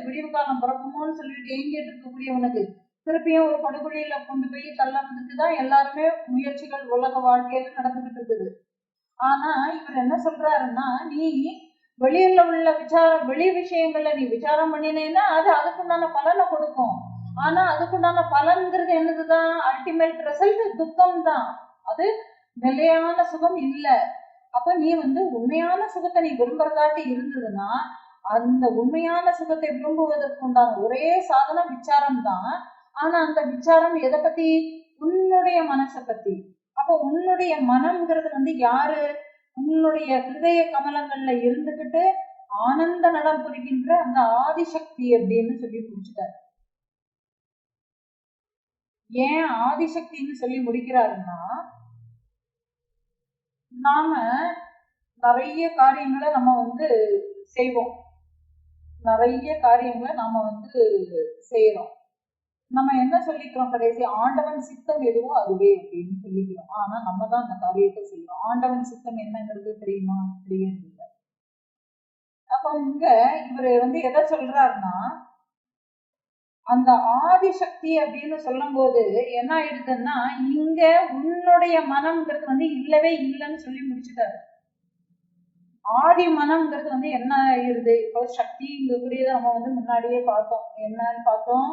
A: விடிவு காலம் பிறக்குமோன்னு சொல்லிட்டு ஏங்கிட்டு இருக்கக்கூடியவனுக்கு திருப்பியும் ஒரு படுகொலையில கொண்டு போய் தள்ளறதுக்கு தான் எல்லாருமே முயற்சிகள் உலக வாழ்க்கையில நடந்துகிட்டு இருக்குது. ஆனா இவர் என்ன சொல்றாருன்னா, நீ வெளியில உள்ள வெளி விஷயங்கள்ல நீ விசாரம் பண்ணினேன்னா அது அதுக்குண்டான பலனை கொடுக்கும். ஆனா அதுக்குண்டான பலன்கிறது என்னதுதான், அல்டிமேட் ரிசல்ட் துக்கம் தான். அது நிலையான சுகம் இல்ல. அப்ப நீ உண்மையான சுகத்தை நீ விரும்புறதாட்டி இருந்ததுன்னா அந்த உண்மையான சுகத்தை விரும்புவதற்கு உண்டான ஒரே சாதனம் விசாரம் தான். ஆனா அந்த விசாரம் எதை பத்தி? உன்னுடைய மனசை பத்தி. அப்ப உன்னுடைய மனம்ங்கிறது யாரு? உன்னுடைய ஹிருதய கமலங்கள்ல இருந்துகிட்டு ஆனந்த நடம் புரிகின்ற அந்த ஆதிசக்தி அப்படின்னு சொல்லி முடிச்சுட்டாரு. ஏன் ஆதிசக்தின்னு சொல்லி முடிக்கிறாருன்னா, நாம நிறைய காரியங்களை நம்ம செய்வோம். நிறைய காரியங்களை நாம செய்யறோம். நம்ம என்ன சொல்லிக்கிறோம்? கடைசி ஆண்டவன் சித்தம் எதுவோ அதுவே அப்படின்னு சொல்லிக்கிறோம். ஆனா நம்ம தான் அந்த காரியத்தை செய்யறோம். ஆண்டவன் சித்தம் என்னங்கிறது தெரியுமா? தெரியறது இல்லை. அப்ப இங்க இவரு எதை சொல்றாருன்னா, அந்த ஆதிசக்தி அப்படின்னு சொல்லும் போது என்ன ஆயிடுதுன்னா, இங்க உன்னுடைய மனம்ங்கிறது இல்லவே இல்லைன்னு சொல்லி முடிச்சுட்டாரு. ஆதி மனம்ங்கிறது என்ன ஆயிருது? இப்போ சக்திங்கக்கூடியதை நம்ம முன்னாடியே பார்த்தோம். என்னன்னு பார்த்தோம்?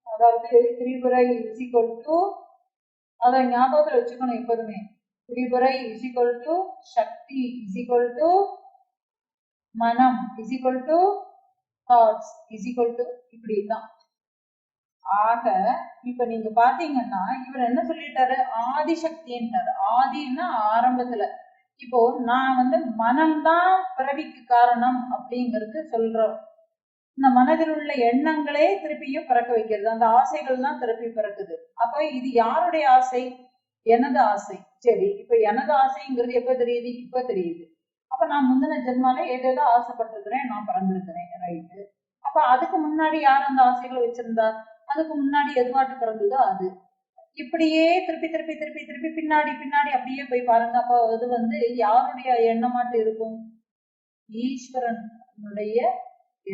A: அதாவது திரிபுரை இஸ் ஈக்குவல் டு, அதை ஞாபகத்துல வச்சுக்கணும் எப்போதுமே. Tripurai is equal to Shakti is equal to மனம் is equal to thoughts is equal to இப்படிதான். ஆக இப்ப நீங்க பாத்தீங்கன்னா இவர் என்ன சொல்லிட்டாரு? ஆதிசக்தின்றாரு. ஆதின்னா ஆரம்பத்துல. இப்போ நான் மனம்தான் பிறவிக்கு காரணம் அப்படிங்கிறது சொல்றோம். இந்த மனதில் உள்ள எண்ணங்களே திருப்பியும் பிறக்க வைக்கிறது. அந்த ஆசைகள் தான் திருப்பி பிறக்குது. அப்ப இது யாருடைய ஆசை? எனது ஆசை. சரி, இப்ப எனது ஆசைங்கிறது எப்ப தெரியுது? இப்ப தெரியுது. அப்ப நான் முந்தின ஜென்மால ஏதேதோ ஆசைப்பட்டிருக்கிறேன், நான் பிறந்திருக்கிறேன். ரைட்டு. அப்ப அதுக்கு முன்னாடி யார் அந்த ஆசைகளை வச்சிருந்தா? அதுக்கு முன்னாடி எதுவாட்டு பிறந்ததோ அது. இப்படியே திருப்பி திருப்பி திருப்பி திருப்பி பின்னாடி பின்னாடி அப்படியே போய் பாருங்க. அப்ப அது யாருடைய எண்ணமாட்டு இருக்கும்? ஈஸ்வரனுடைய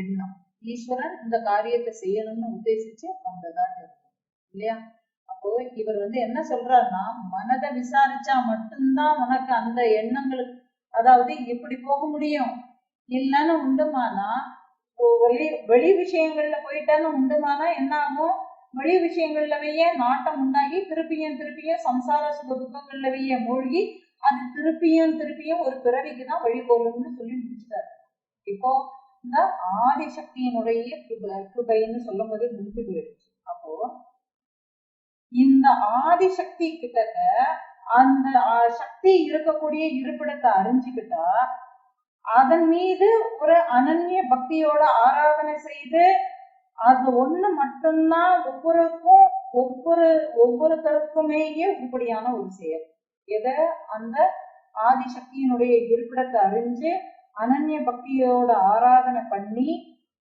A: எண்ணம். ஈஸ்வரன் இந்த காரியத்தை செய்யணும்னு உத்தேசிச்சு வந்ததாக இருக்கும் இல்லையா? அப்போ இவர் என்ன சொல்றாருன்னா, மனதை விசாரிச்சா மட்டும்தான் உனக்கு அந்த எண்ணங்களுக்கு, அதாவது இப்படி போக முடியும். இல்லைன்னு உண்டுமானா வெளி விஷயங்கள்ல போயிட்டான்னு உண்டுமானா என்ன ஆகும்? வெளி விஷயங்கள்லவையே நாட்டம் உண்டாகி திருப்பியும் திருப்பியும் சம்சார சுக துக்கங்கள்லவையே மூழ்கி அது திருப்பியும் திருப்பியும் ஒரு பிறவிக்குதான் வழிகோலும்னு சொல்லி முடிச்சிட்டாரு. இப்போ இந்த ஆதிசக்தியினுடைய கிருபைன்னு சொல்லும் போது முடிஞ்சு போயிடுச்சு. அப்போ இந்த ஆதிசக்தி கிட்டக்க அந்த சக்தி இருக்கக்கூடிய இருப்பிடத்தை அறிஞ்சுக்கிட்டா அதன் மீது ஒரு அனன்ய பக்தியோட ஆராதனை செய்து அது ஒண்ணு மட்டும்தான் ஒவ்வொருத்தருக்குமேயே உருப்படியான ஒரு செயல். எதை? அந்த ஆதிசக்தியினுடைய இருப்பிடத்தை அறிஞ்சு அனன்ய பக்தியோட ஆராதனை பண்ணி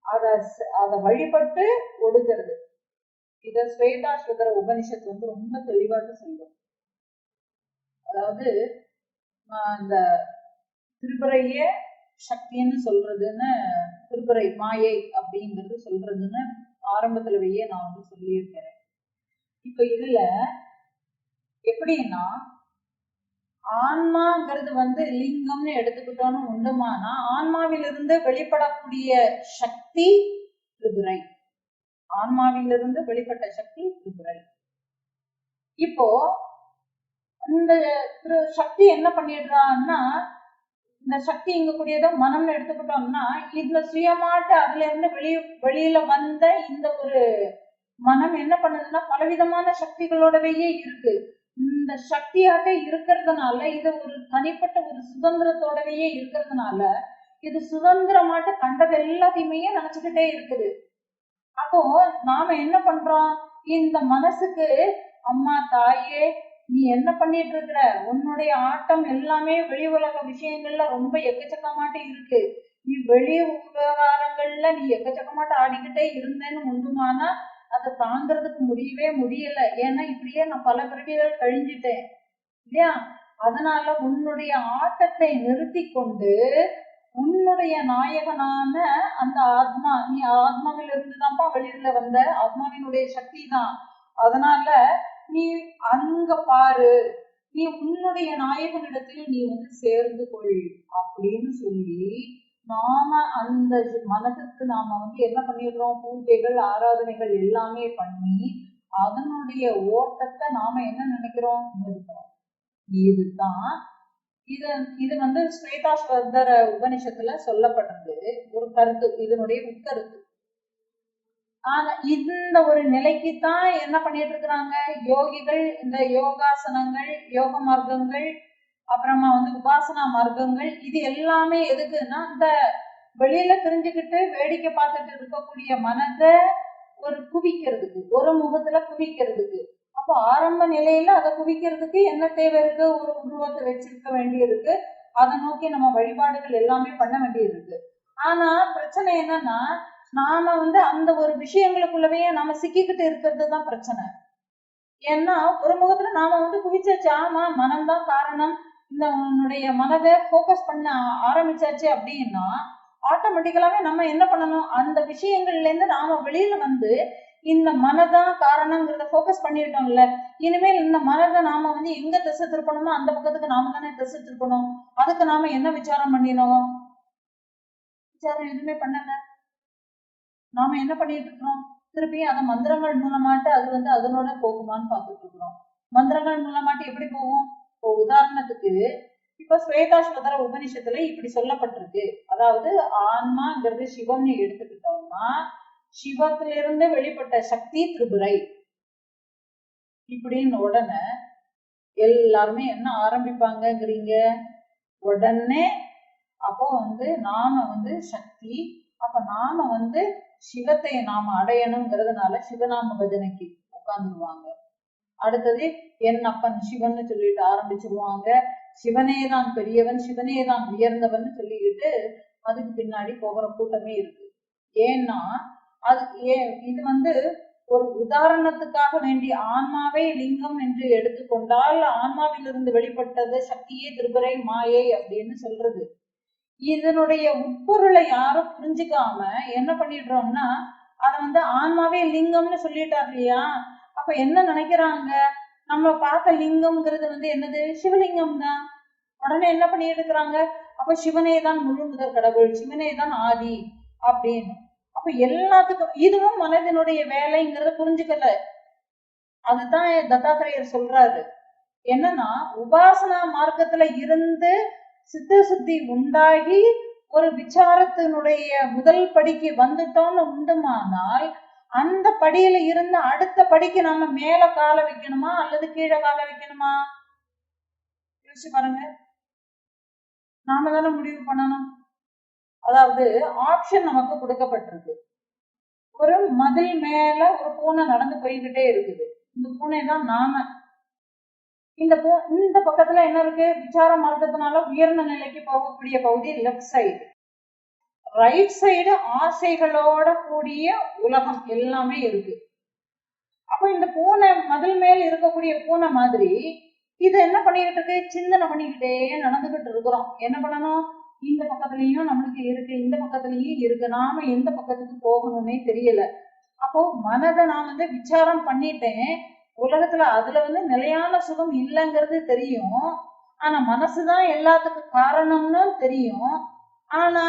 A: அதை வழிபட்டு ஒடுக்கிறது. இத ஸ்வேதாஸ்வதர உபனிஷத்து ரொம்ப தெளிவாக சொல்லும். அதாவது இந்த திருப்புறையே சக்தின்னு சொல்றதுன்னு, திருப்புறை மாயை அப்படிங்கிறது சொல்றதுன்னு ஆரம்பத்திலேயே நான் சொல்லியிருக்கிறேன். இப்ப இதுல எப்படின்னா, ஆன்மாங்கிறது லிங்கம்னு எடுத்துக்கிட்டோன்னு உண்டுமானா ஆன்மாவிலிருந்து வெளிப்படக்கூடிய சக்தி திரிபுரை. ஆன்மாவிலிருந்து வெளிப்பட்ட சக்தி திரிபுரை. இப்போ இந்த சக்தி என்ன பண்ணிடுறான்னா, இந்த சக்தி இங்க கூடியத மனம்னு எடுத்துக்கிட்டோம்னா இதுல சுயமாட்டு அதுல இருந்து வெளியில வந்த இந்த ஒரு மனம் என்ன பண்ணுதுன்னா பலவிதமான சக்திகளோடவே இருக்கு. இந்த சக்தியாட்ட இருக்கிறதுனால இது ஒரு தனிப்பட்ட ஒரு சுதந்திரத்தோடவே இருக்கிறதுனால இது சுதந்திரமாட்ட கண்டது எல்லாத்தையுமே நினைச்சுக்கிட்டே இருக்குது. அப்போ நாம என்ன பண்றோம்? இந்த மனசுக்கு அம்மா தாயே நீ என்ன பண்ணிட்டு இருக்கிற? உன்னுடைய ஆட்டம் எல்லாமே வெளி உலக விஷயங்கள்ல ரொம்ப எக்கச்சக்கமாட்டு இருக்கு. நீ வெளி விவகாரங்கள்ல நீ எக்கச்சக்கமாட்ட ஆடிக்கிட்டே இருந்தேன்னு உண்டுமானா அதை தாங்கிறதுக்கு முடியவே முடியல. ஏன்னா இப்படியே நான் பல பிறவிகள் கழிஞ்சிட்டேன் இல்லையா? அதனால உன்னுடைய ஆட்டத்தை நிறுத்தி கொண்டு உன்னுடைய நாயகனான அந்த ஆத்மா, நீ ஆத்மாவில இருந்துதான்ப்பா வெளியில வந்த, ஆத்மாவினுடைய சக்தி தான். அதனால நீ அங்க பாரு, நீ உன்னுடைய நாயகனிடத்தில் நீ சேர்ந்து கொள் அப்படின்னு சொல்லி நாம அந்த மனதுக்கு நாம என்ன பண்ணிடுறோம்? பூஜைகள் ஆராதனைகள் எல்லாமே பண்ணி அதனுடைய ஓட்டத்தை நாம என்ன நினைக்கிறோம்? நிறுத்துறோம். இதுதான் இது இது வந்து ஸ்வேதாஸ்வதர உபனிஷத்துல சொல்லப்படுறது ஒரு கருத்து, இதனுடைய உட்கருத்து. ஆனா இந்த ஒரு நிலைக்குத்தான் என்ன பண்ணிட்டு இருக்கிறாங்க யோகிகள். இந்த யோகாசனங்கள், யோக மார்க்கங்கள், அப்புறமா வந்து உபாசனா மார்க்கங்கள், இது எல்லாமே எதுக்குன்னா இந்த வெளியில தெரிஞ்சுக்கிட்டு வேடிக்கை பார்த்துட்டு இருக்கக்கூடிய மனதை ஒரு குவிக்கிறதுக்கு, ஒரு முகத்துல குவிக்கிறதுக்கு. அப்போ ஆரம்ப நிலையில அதை குவிக்கிறதுக்கு என்ன தேவை இருக்கு? ஒரு உருவத்தை வச்சிருக்க வேண்டியிருக்கு, அதை நோக்கி நம்ம வழிபாடுகள் எல்லாமே பண்ண வேண்டியிருக்கு. ஆனா பிரச்சனை என்னன்னா நாம வந்து அந்த ஒரு விஷயங்களுக்குள்ளவே நாம சிக்கிக்கிட்டு இருக்கிறது தான் பிரச்சனை. ஏன்னா ஒரு முகத்துல நாம வந்து குவிச்சாச்சு, ஆமா மனம்தான் காரணம், இந்த உன்னுடைய மனதை போக்கஸ் பண்ண ஆரம்பிச்சாச்சு அப்படின்னா ஆட்டோமேட்டிக்கலாவே நம்ம என்ன பண்ணணும், அந்த விஷயங்கள்ல இருந்து நாம வெளியில வந்து இந்த மனதான் காரணம்ங்கிறத போக்கஸ் பண்ணிட்டோம்ல, இனிமேல் இந்த மனதை நாம வந்து எங்க திசை திருப்பணுமோ அந்த பக்கத்துக்கு நாம தானே திசை திருப்பணும். அதுக்கு நாம என்ன விசாரம் பண்ணினோம்? விசாரம் எதுவுமே பண்ணல. நாம என்ன பண்ணிட்டு இருக்கிறோம், திருப்பி அந்த மந்திரங்கள் மூலமாட்டு அது வந்து அதனோட போகுமான்னு பார்த்துட்டு இருக்கிறோம். மந்திரங்கள் மூலமாட்டு எப்படி போகும்? இப்போ உதாரணத்துக்கு இப்ப ஸ்வேதாஸ்வதர உபனிஷத்துல இப்படி சொல்லப்பட்டிருக்கு. அதாவது ஆன்மாங்கிறது சிவம்னு எடுத்துக்கிட்டோம்னா சிவத்திலிருந்து வெளிப்பட்ட சக்தி திரிபுரை இப்படின்னு உடனே எல்லாருமே என்ன ஆரம்பிப்பாங்கிறீங்க? உடனே அப்போ வந்து நாம வந்து சக்தி, அப்ப நாம வந்து சிவத்தை நாம அடையணுங்கிறதுனால சிவநாம பஜனைக்கு உட்கார்ந்துருவாங்க. அடுத்தது என் அப்பன் சிவன் சொல்லிட்டு ஆரம்பிச்சிருவாங்க. சிவனேதான் பெரியவன், சிவனேதான் உயர்ந்தவன் சொல்லிக்கிட்டு அதுக்கு பின்னாடி போகிற கூட்டமே இருக்கு. ஏன்னா அது இது வந்து ஒரு உதாரணத்துக்காக வேண்டிய ஆன்மாவே லிங்கம் என்று எடுத்துக்கொண்டால் ஆன்மாவிலிருந்து வெளிப்பட்டது சக்தியே திரிபுரை மாயை அப்படின்னு சொல்றது. இதனுடைய உட்பொருளை யாரும் புரிஞ்சுக்காம என்ன பண்ணிடுறோம்னா அதை வந்து ஆன்மாவே லிங்கம்னு சொல்லிட்டார் இல்லையா. அப்ப என்ன நினைக்கிறாங்க, நம்ம பார்த்த லிங்கம்ங்கிறது வந்து என்னது? சிவலிங்கம் தான். உடனே என்ன பண்ணிட்டு இருக்கிறாங்க, அப்ப சிவனே தான் முழு முதற் கடவுள், சிவனே தான் ஆதி அப்படின்னு. அப்ப எல்லாத்துக்கும் இதுவும் மனதினுடைய வேலைங்கிறத புரிஞ்சுக்கல. அதுதான் தத்தாத்திரேயர் சொல்றாரு. என்னன்னா உபாசனா மார்க்கத்துல இருந்து சித்த சுத்தி உண்டாகி ஒரு விசாரத்தினுடைய முதல் படிக்கு வந்துட்டோம்னு உண்டுமானால் அந்த படியில இருந்து அடுத்த படிக்கு நாம மேல கால வைக்கணுமா அல்லது கீழே கால வைக்கணுமா? யோசிச்சு பாருங்க. நாம தானே முடிவு பண்ணணும். அதாவது ஆப்ஷன் நமக்கு கொடுக்கப்பட்டிருக்கு. ஒரு மதில் மேல ஒரு பூனை நடந்து போய்கிட்டே இருக்குது. இந்த பூனை தான் நாம. இந்த பக்கத்துல என்ன இருக்கு? விசார மார்க்கத்தினால உயர்ந்த நிலைக்கு போகக்கூடிய பகுதி லெப்ட் சைடு. ரைட் சைடு ஆசைகளோட கூடிய உலகம் எல்லாமே இருக்கு. அப்ப இந்த பூனை மதில் மேல் இருக்கக்கூடிய பூனை மாதிரி இது என்ன பண்ணிக்கிட்டு இருக்கு? சிந்தனை பண்ணிக்கிட்டே நடந்துகிட்டு இருக்கிறோம். என்ன பண்ணணும்? இந்த பக்கத்துலயும் நம்மளுக்கு இருக்கு, இந்த பக்கத்துலயும் இருக்கு, நாம எந்த பக்கத்துக்கு போகணும்னே தெரியல. அப்போ மனதை நான் வந்து விசாரம் பண்ணிட்டேன், உலகத்துல அதுல வந்து நிலையான சுகம் இல்லைங்கிறது தெரியும். ஆனா மனசுதான் எல்லாத்துக்கும் காரணம்னு தெரியும். ஆனா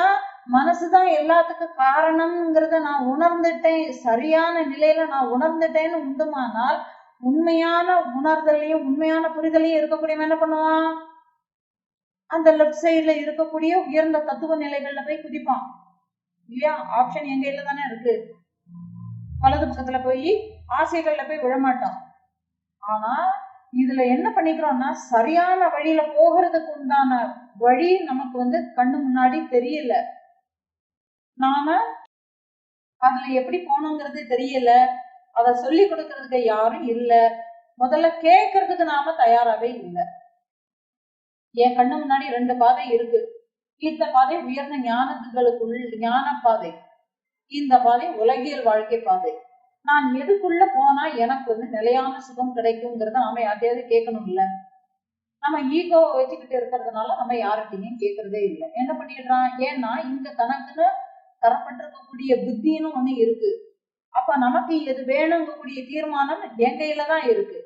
A: மனசுதான் எல்லாத்துக்கும் காரணம்ங்கிறத நான் உணர்ந்துட்டேன், சரியான நிலையில நான் உணர்ந்துட்டேன்னு உண்டுமானால் உண்மையான உணர்தலையும் உண்மையான புரிதலையும் இருக்கக்கூடியவன் என்ன பண்ணுவான்? அந்த லெப்ட் சைட்ல இருக்கக்கூடிய உயர்ந்த தத்துவ நிலைகள்ல போய் குதிப்பான் இல்லையா? ஆப்ஷன் எங்க கையில தானே இருக்கு. வலது பக்கத்துல போய் ஆசைகள்ல போய் விழமாட்டான். ஆனா இதுல என்ன பண்ணிக்கிறோம்னா சரியான வழியில போகிறதுக்கு உண்டான வழி நமக்கு வந்து கண்ணு முன்னாடி தெரியல. நாம அதுல எப்படி போகணுங்கிறது தெரியல. அதை சொல்லி கொடுக்கறதுக்கு யாரும் இல்ல. முதல்ல கேட்கறதுக்கு நாம தயாராகவே இல்லை. என் கண்ணு முன்னாடி 2 பாதை இருக்கு. இந்த பாதை உயர்ந்த ஞானத்துகளுக்குள் ஞான பாதை, இந்த பாதை உலகியல் வாழ்க்கை பாதை. நான் எதுக்குள்ள போனா எனக்கு வந்து நிலையான சுகம் கிடைக்குங்கிறத நாம யார்ட்டையாவது கேட்கணும் இல்ல. நம்ம ஈகோ வச்சுக்கிட்டு இருக்கிறதுனால நம்ம யார்கிட்டையும் கேட்கறதே இல்லை. என்ன பண்ணிடுறான்? ஏன்னா இங்க தனக்குன்னு தரப்பட்டிருக்கக்கூடிய புத்தின்னு ஒண்ணு இருக்கு. அப்ப நமக்கு எது வேணுங்கக்கூடிய தீர்மானம் என் கையில தான் இருக்கு.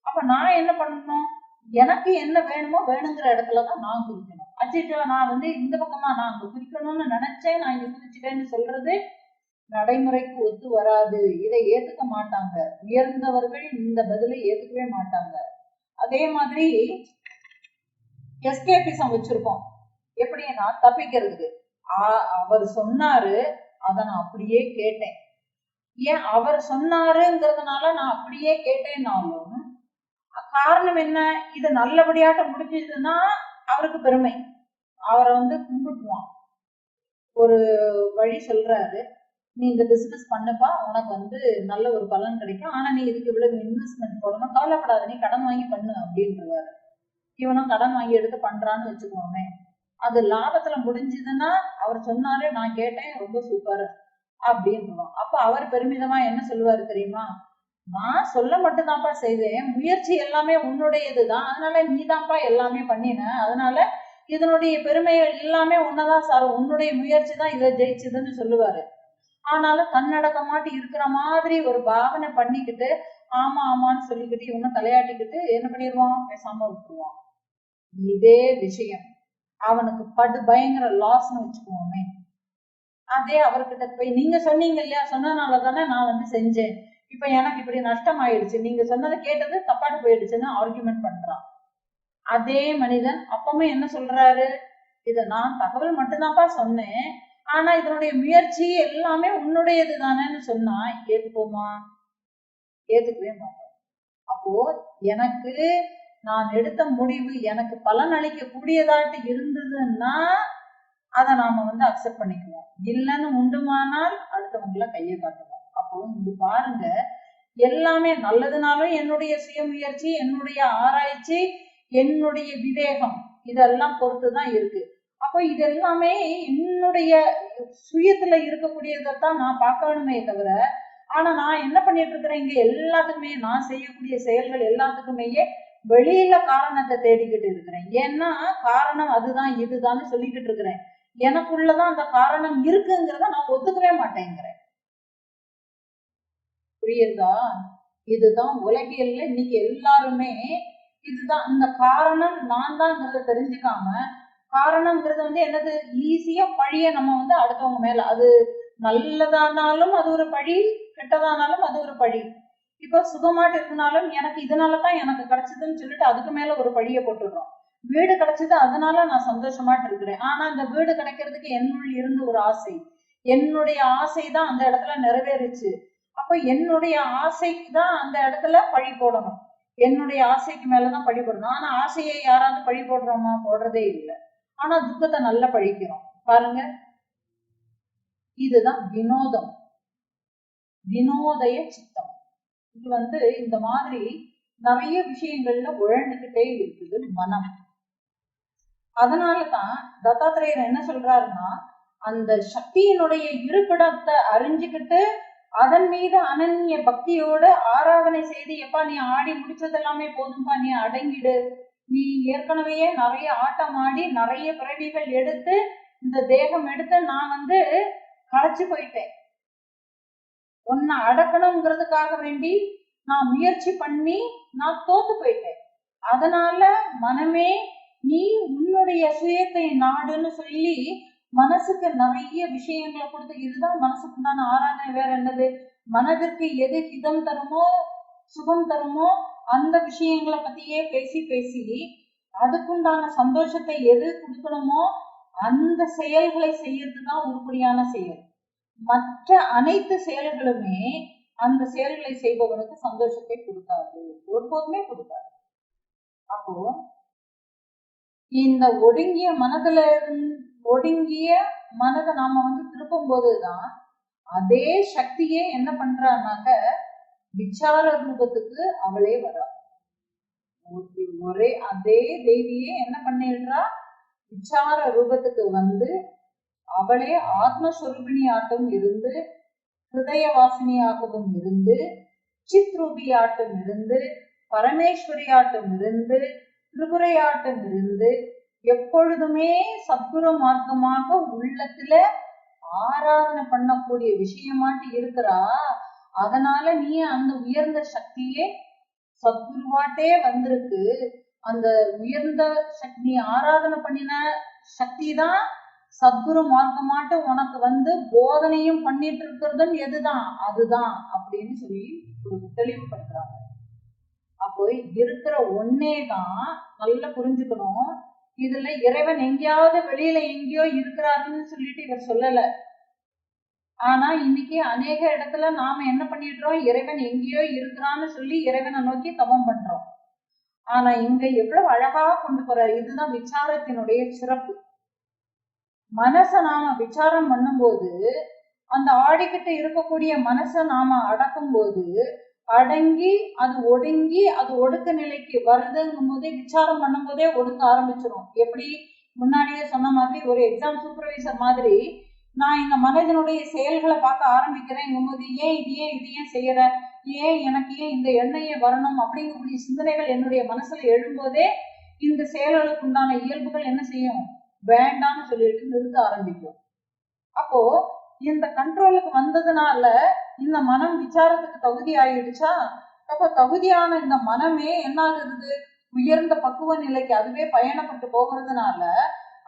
A: அப்ப நான் என்ன பண்ணணும்? எனக்கு என்ன வேணுமோ வேணுங்கிற இடத்துலதான் நான் குதிக்கணும். அச்சிட்டு நான் வந்து இந்த பக்கமா நான் அங்க குதிக்கணும்னு நினைச்சேன், நான் இங்க குதிச்சுட்டேன்னு சொல்றது நடைமுறைக்கு ஒத்து வராது. இதை ஏத்துக்க மாட்டாங்க. உயர்ந்தவர்கள் இந்த பதிலை ஏத்துக்கவே மாட்டாங்க. அதே மாதிரி எஸ்கேபிசம் வச்சிருக்கோம். எப்படின்னா தப்பிக்கிறதுக்கு. அவர் சொன்னாரு, அதை நான் அப்படியே கேட்டேன். ஏன் அவர் சொன்னாருங்கிறதுனால நான் அப்படியே கேட்டேன்னாலும் காரணம் என்ன? இது நல்லபடியாட்ட முடிஞ்சதுன்னா அவருக்கு பெருமை, அவரை கும்பிட்டுவான். ஒரு வழி சொல்றாரு, நீ இந்த பிசினஸ் பண்ணுப்பா, உனக்கு நல்ல ஒரு பலன் கிடைக்கும், ஆனா நீ இதுக்கு இவ்வளவு இன்வெஸ்ட்மெண்ட் போடணும், கவலைப்படாத, நீ கடன் வாங்கி பண்ணு அப்படின்றாரு. இவனும் கடன் வாங்கி எடுத்து பண்றான்னு வச்சுக்கோமே, அது லாபத்துல முடிஞ்சதுன்னா அவர் சொன்னாரு, நான் கேட்டேன், ரொம்ப சூப்பர் அப்படின்றோம். அப்ப அவர் பெருமிதமா என்ன சொல்லுவாரு தெரியுமா? நான் சொல்ல மட்டும்தான்ப்பா செய்தேன், முயற்சி எல்லாமே உன்னுடையதுதான், அதனால நீதான்ப்பா எல்லாமே பண்ணின, அதனால இதனுடைய பெருமைகள் எல்லாமே உன்னதான் சார், உன்னுடைய முயற்சி தான் இதை ஜெயிச்சதுன்னு சொல்லுவாரு. ஆனாலும் தன்னடக்கமாட்டி இருக்கிற மாதிரி ஒரு பாவனை பண்ணிக்கிட்டு ஆமா ஆமான்னு சொல்லிக்கிட்டு இவனும் தலையாட்டிக்கிட்டு என்ன பண்ணிடுவான், பேசாம விட்டுருவான். இதே விஷயம் அவனுக்கு படு பயங்கர லாஸ்ன்னு வச்சுக்குவோமே. அதே அவர்கிட்ட போய் நீங்க சொன்னீங்க இல்லையா, சொன்னதுனால தானே நான் செஞ்சேன், இப்ப எனக்கு இப்படி நஷ்டம் ஆயிடுச்சு, நீங்க சொன்னதை கேட்டது தப்பாட்டு போயிடுச்சுன்னு ஆர்குமெண்ட் பண்றான். அதே மனிதன் அப்பவுமே என்ன சொல்றாரு, இத நான் தகவல் மட்டும்தான்ப்பா சொன்னேன், ஆனா இதனுடைய முயற்சி எல்லாமே உன்னுடையது தானேன்னு சொன்னா ஏத்துப்போமா? ஏத்துக்கவே மாட்டோம். அப்போ எனக்கு நான் எடுத்த முடிவு எனக்கு பலன் அளிக்க கூடியதாட்டு இருந்ததுன்னா அதை நாம அக்செப்ட் பண்ணிக்குவோம், இல்லைன்னு உண்டுமானால் அடுத்தவங்கள கையை காட்டுவோம். அப்போ இது பாருங்க, எல்லாமே நல்லதுனாலும் என்னுடைய சுயமுயற்சி, என்னுடைய ஆராய்ச்சி, என்னுடைய விவேகம் இதெல்லாம் பொறுத்துதான் இருக்கு. அப்போ இது எல்லாமே என்னுடைய சுயத்துல இருக்கக்கூடியதான் நான் பார்க்கணுமே தவிர, ஆனா நான் என்ன பண்ணிட்டு இருக்கிறேன், இங்க எல்லாத்துக்குமே நான் செய்யக்கூடிய செயல்கள் எல்லாத்துக்குமே வெளியில காரணத்தை தேடிக்கிட்டு இருக்கிறேன். ஏன்னா காரணம் அதுதான் இதுதான் சொல்லிக்கிட்டு இருக்கிறேன், எனக்குள்ளதான் அந்த காரணம் இருக்குங்கிறத நான் ஒத்துக்கவே மாட்டேங்கிறேன். புரியுதா? இதுதான் உலகியல்ல இன்னைக்கு எல்லாருமே இதுதான், இந்த காரணம் நான் தான்ங்கிறத தெரிஞ்சுக்காம, காரணம்ங்கிறது என்னது, ஈஸியா பழிய நம்ம அடுத்தவங்க மேல, அது நல்லதானாலும் அது ஒரு பழி, கெட்டதானாலும் அது ஒரு பழி. இப்ப சுகமாட்டு இருந்தாலும் எனக்கு இதனாலதான் எனக்கு கிடைச்சதுன்னு சொல்லிட்டு அதுக்கு மேல ஒரு பழிய போட்டுடுறோம். வீடு கிடைச்சது அதனால நான் சந்தோஷமாட்டு இருக்கிறேன், ஆனா இந்த வீடு கிடைக்கிறதுக்கு என்னுள் இருந்து ஒரு ஆசை, என்னுடைய ஆசை தான் அந்த இடத்துல நிறைவேறுச்சு. அப்ப என்னுடைய ஆசைக்கு தான் அந்த இடத்துல பழி போடணும், என்னுடைய ஆசைக்கு மேலதான் பழி போடணும். ஆனா ஆசையை யாராவது பழி போடுறோமா? போடுறதே இல்லை. ஆனா துக்கத்தை நல்லா பழிக்கிறோம் பாருங்க. இதுதான் வினோதம், வினோதய சித்தம். இது இந்த மாதிரி நிறைய விஷயங்கள்ல உழந்துகிட்டே இருக்குது மனம். அதனாலதான் தத்தாத்திரேயர் என்ன சொல்றாருன்னா, அந்த சக்தியினுடைய இருப்பிடத்தை அறிஞ்சுக்கிட்டு அதன் மீது அனன்ய பக்தியோட ஆராதனை செய்து, எப்பா நீ ஆடி முடிச்சது எல்லாமே போதும்பா, நீ அடங்கிடு, நீ ஏற்கனவே நிறைய ஆட்டம் ஆடி நிறைய பிறவிகள் எடுத்து இந்த தேகம் எடுத்து நான் களைச்சு போயிட்டேன், உன்னை அடக்கணுங்கிறதுக்காக வேண்டி நான் முயற்சி பண்ணி நான் தோத்து போயிட்டேன், அதனால மனமே நீ உன்னுடைய சுயத்தை நாடுன்னு சொல்லி மனசுக்கு நிறைய விஷயங்களை கொடுத்து, இதுதான் மனசுக்குண்டான ஆராதனை. வேற என்னது? மனதிற்கு எது ஹிதம் தருமோ சுகம் தருமோ அந்த விஷயங்களை பத்தியே பேசி பேசி அதுக்குண்டான சந்தோஷத்தை எது கொடுக்கணுமோ அந்த செயல்களை செய்யறதுதான் உருப்படியான செயல். மற்ற அனைத்து செயல்களுமே அந்த செயல்களை செய்பவனுக்கு சந்தோஷத்தை கொடுக்காது, ஒருபோதுமே கொடுக்காது. அப்போ இந்த ஒடுங்கிய மனதுல ஒடுங்கிய மனதை நாம திருப்பும் போதுதான் அதே சக்தியே என்ன பண்றான்னாக்க விசார ரூபத்துக்கு அவளே வரா. ஒரே அதே தேவியே என்ன பண்ணிடுறா, விசார ரூபத்துக்கு அவளே ஆத்மஸ்வரூபிணியாட்டம் இருந்து, ஹிருதய வாசினியாகவும் இருந்து, சித்ரூபியாட்டம் இருந்து, பரமேஸ்வரியாட்டம் இருந்து, திரிபுரையாட்டம் இருந்து, எப்பொழுதுமே சத்குரு மார்க்கமாக உள்ளத்துல ஆராதனை பண்ணக்கூடிய விஷயமாட்டி இருக்கிறா. அதனால நீ அந்த உயர்ந்த சக்தியே சத்குருவாட்டே வந்திருக்கு. அந்த உயர்ந்த சக்தி ஆராதனை பண்ணின சக்தி தான் சத்குரு மார்க்கமாட்டு உனக்கு போதனையும் பண்ணிட்டு இருக்கிறதும் எதுதான், அதுதான் அப்படின்னு சொல்லி தெளிவுபடுத்துறாங்க. அப்போ இருக்கிற ஒன்னே தான் நல்லா புரிஞ்சுக்கணும், இதுல இறைவன் எங்கேயாவது வெளியில எங்கேயோ இருக்கிறாருன்னு சொல்லிட்டு இவர் சொல்லல. ஆனா இன்னைக்கு அநேக இடத்துல நாம என்ன பண்ணிடுறோம், இறைவன் எங்கேயோ இருக்கிறான்னு சொல்லி இறைவனை நோக்கி தவம் பண்றோம். ஆனா இங்க எவ்வளவு அழகா கொண்டு போறாரு. இதுதான் விசாரத்தினுடைய சிறப்பு. மனச நாம விசாரம் பண்ணும்போது, அந்த ஆடிக்கிட்டு இருக்கக்கூடிய மனச நாம அடக்கும் போது, அடங்கி அது ஒடுங்கி அது ஒடுக்க நிலைக்கு வருதுங்கும் போதே விசாரம் பண்ணும் போதே ஒடுக்க ஆரம்பிச்சிடும். எப்படி முன்னாடியே சொன்ன மாதிரி ஒரு எக்ஸாம் சூப்பர்வைசர் மாதிரி நான் இந்த மனிதனுடைய செயல்களை பார்க்க ஆரம்பிக்கிறேன் போது, ஏன் இது ஏன் செய்யற, ஏன் எனக்கு ஏன் இந்த எண்ணெயை வரணும் அப்படிங்கக்கூடிய சிந்தனைகள் என்னுடைய மனசுல எழும்போதே இந்த செயல்களுக்கு உண்டான இயல்புகள் என்ன செய்யும், வேண்டாம்னு சொல்லிட்டு நிறுத்த ஆரம்பிக்கும். அப்போ இந்த கண்ட்ரோலுக்கு வந்ததுனால இந்த மனம் விசாரத்துக்கு தகுதி ஆயிடுச்சா. அப்போ தகுதியான இந்த மனமே என்ன ஆகுது, உயர்ந்த பக்குவ நிலைக்கு அதுவே பயணப்பட்டு போகிறதுனால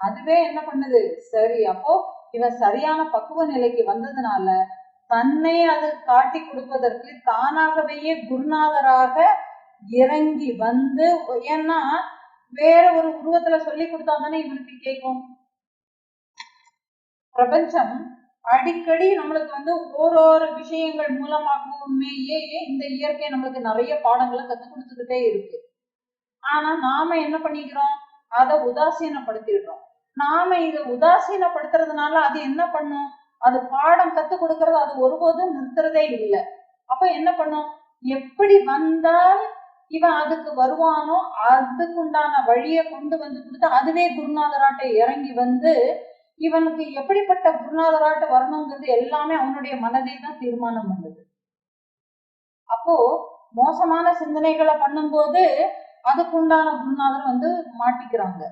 A: அதுவே என்ன பண்ணுது, சரி அப்போ இவன் சரியான பக்குவ நிலைக்கு வந்ததுனால தன்னை அது காட்டி கொடுப்பதற்கு தானாகவே குருநாதராக இறங்கி வந்து, ஏன்னா வேற ஒரு உருவத்துல சொல்லி கொடுத்தா தானே இவனுக்கு கேட்கும். பிரபஞ்சம் அடிக்கடி நம்மளுக்கு வந்து ஓரொரு விஷயங்கள் மூலமாகவுமேயே இந்த இயற்கை நம்மளுக்கு நிறைய பாடங்களை கத்துக் கொடுத்துக்கிட்டே இருக்கு. ஆனா நாம என்ன பண்ணிக்கிறோம், அதை உதாசீனப்படுத்திடுறோம். நாம இதை உதாசீனப்படுத்துறதுனால அது என்ன பண்ணும், அது பாடம் கத்துக் கொடுக்கறது அது ஒருபோதும் நிறுத்துறதே இல்லை. அப்ப என்ன பண்ணும், எப்படி வந்தால் இவன் அதுக்கு வருவானோ அதுக்குண்டான வழியை கொண்டு வந்து கொடுத்து அதுவே குருநாதராட்டை இறங்கி வந்து இவனுக்கு எப்படிப்பட்ட குருநாதராட்ட வரணுங்கிறது எல்லாமே அவனுடைய மனதை தான் தீர்மானம் பண்ணுது. அப்போ மோசமான சிந்தனைகளை பண்ணும்போது அதுக்குண்டான குருநாதர் வந்து மாட்டிக்கிறாங்க.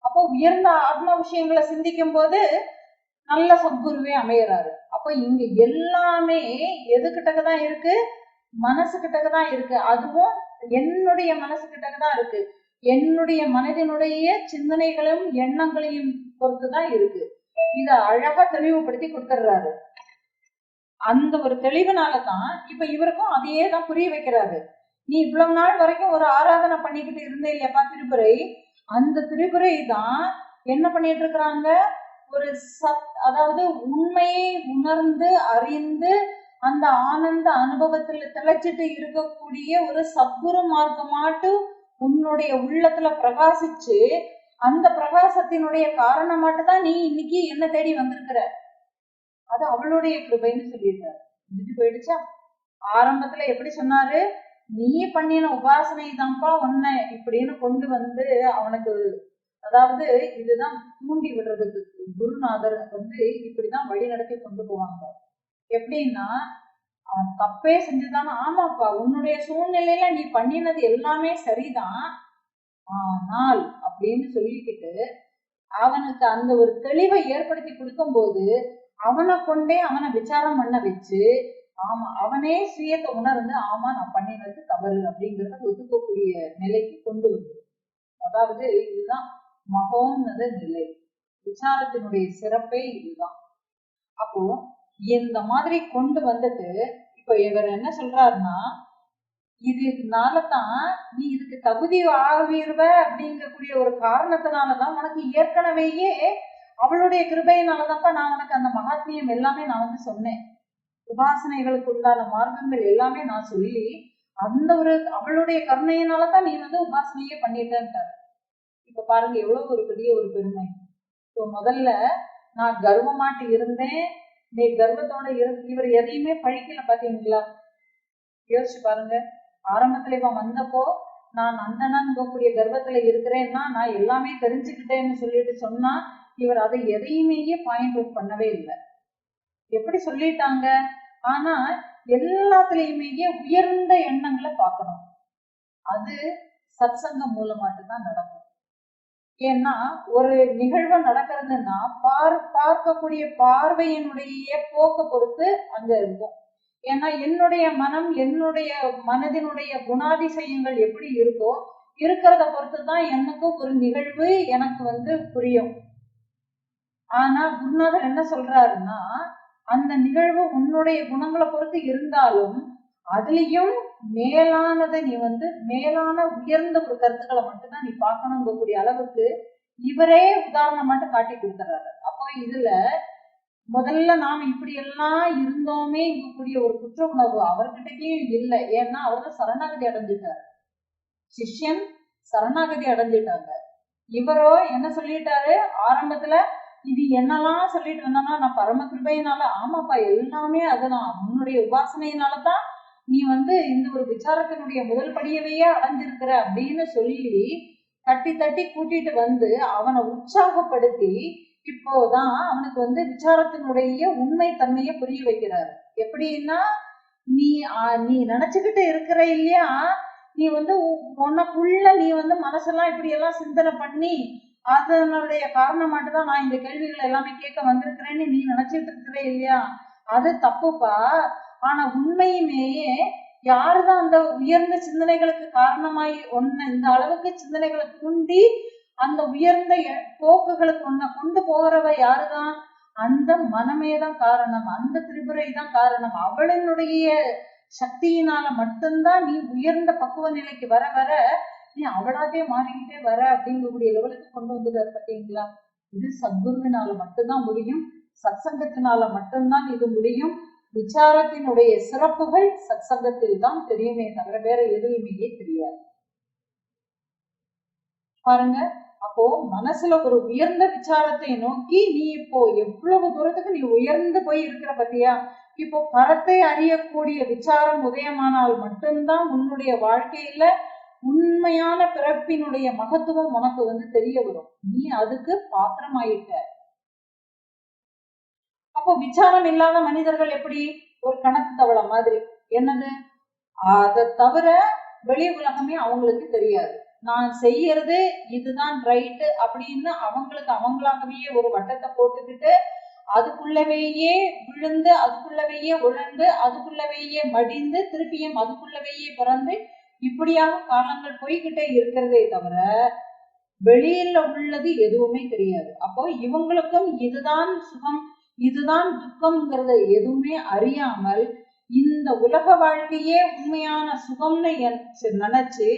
A: அப்போ உயர்ந்த ஆத்ம விஷயங்களை சிந்திக்கும் போது நல்ல சத்குருவே அமையறாரு. அப்ப இங்க எல்லாமே எதுகிட்டதான் இருக்கு, மனசு கிட்டதான் இருக்கு. அதுவும் என்னுடைய மனசு கிட்டதான் இருக்கு. என்னுடைய மனதினுடைய சிந்தனைகளும் எண்ணங்களையும் பொறுத்துதான் இருக்கு. இத அழகா தெளிவுபடுத்தி கொடுத்துடுறாரு. அந்த ஒரு தெளிவுனாலதான் இப்ப இவருக்கும் அதையே தான் புரிய வைக்கிறாரு. நீ இவ்வளவு நாள் வரைக்கும் ஒரு ஆராதனை பண்ணிக்கிட்டு இருந்தே இல்லையாப்பா திரிபுரை, அந்த திரிபுரை தான் என்ன பண்ணிட்டு இருக்கிறாங்க, ஒரு அதாவது உண்மையை உணர்ந்து அறிந்து அந்த ஆனந்த அனுபவத்துல திளைச்சிட்டு இருக்கக்கூடிய ஒரு சத்குரு மார்க்கமாட்டு உன்னுடைய உள்ளத்துல பிரகாசிச்சு அந்த பிரகாசத்தினுடைய காரணமாட்டு தான் நீ இன்னைக்கு என்ன தேடி வந்திருக்கிற. அது அவளுடைய கிருபைன்னு சொல்லியிருக்காரு. முடிஞ்சு போயிடுச்சா. ஆரம்பத்துல எப்படி சொன்னாரு, நீ பண்ணின உபாசனை தான்ப்பா உன்னை இப்படின்னு கொண்டு வந்து அவனுக்கு, அதாவது இதுதான் தூண்டி விடுறதுக்கு குருநாதர் வந்து இப்படிதான் வழி நடத்தி கொண்டு போவாங்க. எப்படின்னா அவன் தப்பே செஞ்சுதானே, ஆமாப்பா உன்னுடைய சூழ்நிலையில நீ பண்ணினது எல்லாமே சரிதான், ஆனால் அப்படின்னு சொல்லிக்கிட்டு அவனுக்கு அந்த ஒரு தெளிவை ஏற்படுத்தி கொடுக்கும் போது அவனை கொண்டே அவனை விசாரம் பண்ண வச்சு, ஆமா அவனே சுயத்தை உணர்ந்து ஆமா நான் பண்ணினது தவறு அப்படிங்கிறத ஒதுக்கக்கூடிய நிலைக்கு கொண்டு வந்து, அதாவது இதுதான் மகோன்னத நிலை. விசாரத்தினுடைய சிறப்பே இதுதான். அப்போ இந்த மாதிரி கொண்டு வந்துட்டு இப்ப இவர் என்ன சொல்றாருன்னா, இதனாலதான் நீ இதுக்கு தகுதி ஆகிருவ அப்படிங்கக்கூடிய ஒரு காரணத்தினாலதான் உனக்கு ஏற்கனவேயே அவளுடைய கிருபையினாலதான்ப்பா நான் உனக்கு அந்த மகாத்மியம் எல்லாமே நான் வந்து சொன்னேன். உபாசனைகளுக்கு உண்டான மார்க்கங்கள் எல்லாமே நான் சொல்லி அந்த ஒரு அவளுடைய கருணையினாலதான் நீ வந்து உபாசனையே பண்ணிட்டேன்ட்டாரு. இப்ப பாருங்க எவ்வளவு ஒரு பெரிய ஒரு பெருமை. இப்போ முதல்ல நான் கர்வமாட்டு இருந்தேன், நீ கர்வத்தோட இவர் எதையுமே பழிக்கல. பாத்தீங்களா, யோசிச்சு பாருங்க. ஆரம்பத்துல இவன் வந்தப்போ நான் அந்தனங்கக்கூடிய கர்வத்துல இருக்கிறேன்னா நான் எல்லாமே தெரிஞ்சுக்கிட்டேன்னு சொல்லிட்டு சொன்னா இவர் அதை எதையுமே பாயிண்ட் அவுட் பண்ணவே இல்லை. எப்படி சொல்லிட்டாங்க, ஆனா எல்லாத்துலயுமே உயர்ந்த எண்ணங்களை பார்க்கணும். அது சத்சங்கம் மூலமாட்டு தான் நடக்கும். ஏன்னா ஒரு நிகழ்வு நடக்கிறதுன்னா பார்க்கக்கூடிய பார்வையினுடைய போக்க பொறுத்து அங்க இருக்கும். ஏன்னா என்னுடைய மனம் என்னுடைய மனதினுடைய குணாதிசயங்கள் எப்படி இருக்கோ இருக்கிறத பொறுத்துதான் எனக்கும் ஒரு நிகழ்வு எனக்கு வந்து புரியும். ஆனா குருநாதர் என்ன சொல்றாருன்னா, அந்த நிகழ்வு உன்னுடைய குணங்களை பொறுத்து இருந்தாலும் அதுலயும் மேலானதை நீ மேலான உயர்ந்த ஒரு கருத்துக்களை மட்டும்தான் நீ பார்க்கணுங்கக்கூடிய அளவுக்கு இவரே உதாரணம் மட்டும் காட்டி கொடுத்துறாரு. அப்போ இதுல முதல்ல நாம இப்படி எல்லாம் இருந்தோமே கூடிய ஒரு குற்ற உணர்வு அவர்கிட்டயும் இல்லை. ஏன்னா அவர்தான் சரணாகதி அடைஞ்சிட்டாரு, சிஷ்யன் சரணாகதி அடைஞ்சிட்டாங்க. இவரோ என்ன சொல்லிட்டாரு ஆரம்பத்துல, இது என்னெல்லாம் சொல்லிட்டு வந்தோம்னா நான் பரம கிருபையினால, ஆமாப்பா எல்லாமே அதுதான் உன்னுடைய உபாசனையினாலதான் நீ இந்த ஒரு விசாரத்தினுடைய முதல் படியவையே அடைஞ்சிருக்கிற அப்படின்னு சொல்லி தட்டி தட்டி கூட்டிட்டு அவனை உற்சாகப்படுத்தி இப்போதான் அவனுக்கு விசாரத்தினுடைய உண்மை தன்மையை புரிய வைக்கிறாரு. எப்படின்னா, நீ நீ நினைச்சுக்கிட்டு இருக்கிற இல்லையா, நீ உனக்குள்ள நீ மனசெல்லாம் இப்படி எல்லாம் சிந்தனை பண்ணி அதனுடைய காரணமாட்டுதான் நான் இந்த கேள்விகளை எல்லாமே கேட்க வந்திருக்கிறேன்னு நீ நினைச்சிட்டு இருக்கிற இல்லையா, அது தப்புப்பா. ஆனா உண்மையுமேயே யாருதான் அந்த உயர்ந்த சிந்தனைகளுக்கு காரணமாய் இந்த அளவுக்கு சிந்தனைகளை தூண்டி அந்த உயர்ந்த போக்குகளுக்கு கொண்டு போகிறவ யாருதான்? அந்த மனமேதான் காரணம், அந்த திரிபுரை தான் காரணம். அவளினுடைய சக்தியினால மட்டும்தான் நீ உயர்ந்த பக்குவ நிலைக்கு வர வர நீ அவளாவே மாறிக்கிட்டே வர அப்படிங்கக்கூடிய லெவலுக்கு கொண்டு வந்துட்டாரு. பார்த்தீங்களா? இது சத்குருவினால மட்டும்தான் முடியும், சத்சங்கத்தினால மட்டும்தான் இது முடியும். விசாரத்தினுடைய சிறப்புகள் சத்சங்கத்தில் தான் தெரியுமே தவிர வேற எதுவுமே தெரியாது. பாருங்க, அப்போ மனசுல ஒரு உயர்ந்த விசாரத்தை நோக்கி நீ இப்போ எவ்வளவு தூரத்துக்கு நீ உயர்ந்து போய் இருக்கிற பத்தியா. இப்போ பரத்தை அறியக்கூடிய விசாரம் உதயமானால் மட்டும்தான் உன்னுடைய வாழ்க்கையில உண்மையான பிறப்பினுடைய மகத்துவம் உனக்கு தெரிய வரும். நீ அதுக்கு பாத்திரமாயிட்ட. அப்போ விசாரம் இல்லாத மனிதர்கள் எப்படி? ஒரு கணக்கு தவளை மாதிரி. என்னது? அதை தவிர வெளி உலகமே அவங்களுக்கு தெரியாது. நான் செய்யறது இதுதான் ரைட்டு அப்படின்னு அவங்களுக்கு அவங்களாகவே ஒரு வட்டத்தை போட்டுக்கிட்டு அதுக்குள்ளவேயே விழுந்து அதுக்குள்ளவேயே உழந்து அதுக்குள்ளவேயே மடிந்து திருப்பியும் அதுக்குள்ளவேயே பிறந்து இப்படியாக காலங்கள் போய்கிட்டே இருக்கிறதே தவிர வெளியில உள்ளது எதுவுமே தெரியாது. அப்போ இவங்களுக்கும் இதுதான் சுகம் இதுதான் துக்கம்ங்கிறத எதுவுமே அறியாமல் இந்த உலக வாழ்க்கையே உண்மையான சுகம்னு நினைச்சு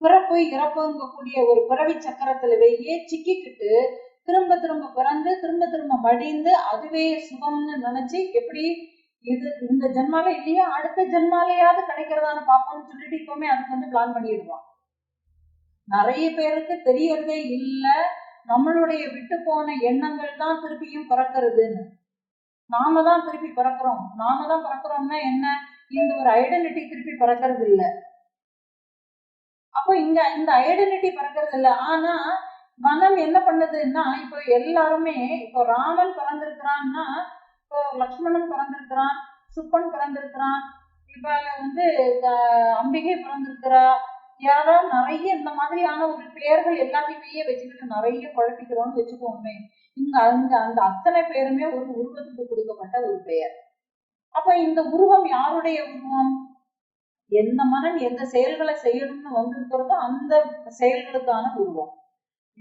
A: பிறப்பு இறப்புங்கக்கூடிய ஒரு பிறவி சக்கரத்திலேயே சிக்கிக்கிட்டு திரும்ப திரும்ப பிறந்து திரும்ப திரும்ப மடிந்து அதுவே சுகம்னு நினைச்சு எப்படி இது இந்த ஜென்மால இல்லையா அடுத்த ஜென்மாலையாவது கிடைக்கிறதான்னு பார்ப்போம்னு சொல்லிட்டு இப்பவுமே அதுக்கு பிளான் பண்ணிடுவான். நிறைய பேருக்கு தெரியறதே இல்லை நம்மளுடைய விட்டு போன எண்ணங்கள் தான் திருப்பியும் பிறக்கிறதுன்னு. நாம தான் திருப்பி பிறக்கிறோம். நாம தான் பிறக்கிறோம்னா என்ன? இந்த ஒரு ஐடென்டிட்டி திருப்பி பிறக்கிறது இல்லை. அப்போ இந்த ஐடென்டிட்டி பிறக்கிறது இல்லை. ஆனா மனம் என்ன பண்ணுதுன்னா, இப்போ எல்லாருமே இப்போ ராமன் பிறந்திருக்கிறான்னா இப்போ லக்ஷ்மணன் பிறந்திருக்கிறான், சுப்பன் பிறந்திருக்கிறான், இப்ப அம்பிகை பிறந்திருக்கிறா, யாரோ நிறைய இந்த மாதிரியான ஒரு பெயர்கள் எல்லாத்தையுமே வச்சுக்கிட்டு நிறைய குழப்பிக்கிறோம்னு வச்சுக்கோமே. அந்த அத்தனை பேருமே ஒரு உருவத்துக்கு கொடுக்கப்பட்ட ஒரு பெயர். அப்ப இந்த உருவம் யாருடைய உருவம்? எந்த மனம் எந்த செயல்களை செய்யணும்னு வந்திருக்கிறதோ அந்த செயல்களுக்கான உருவம்.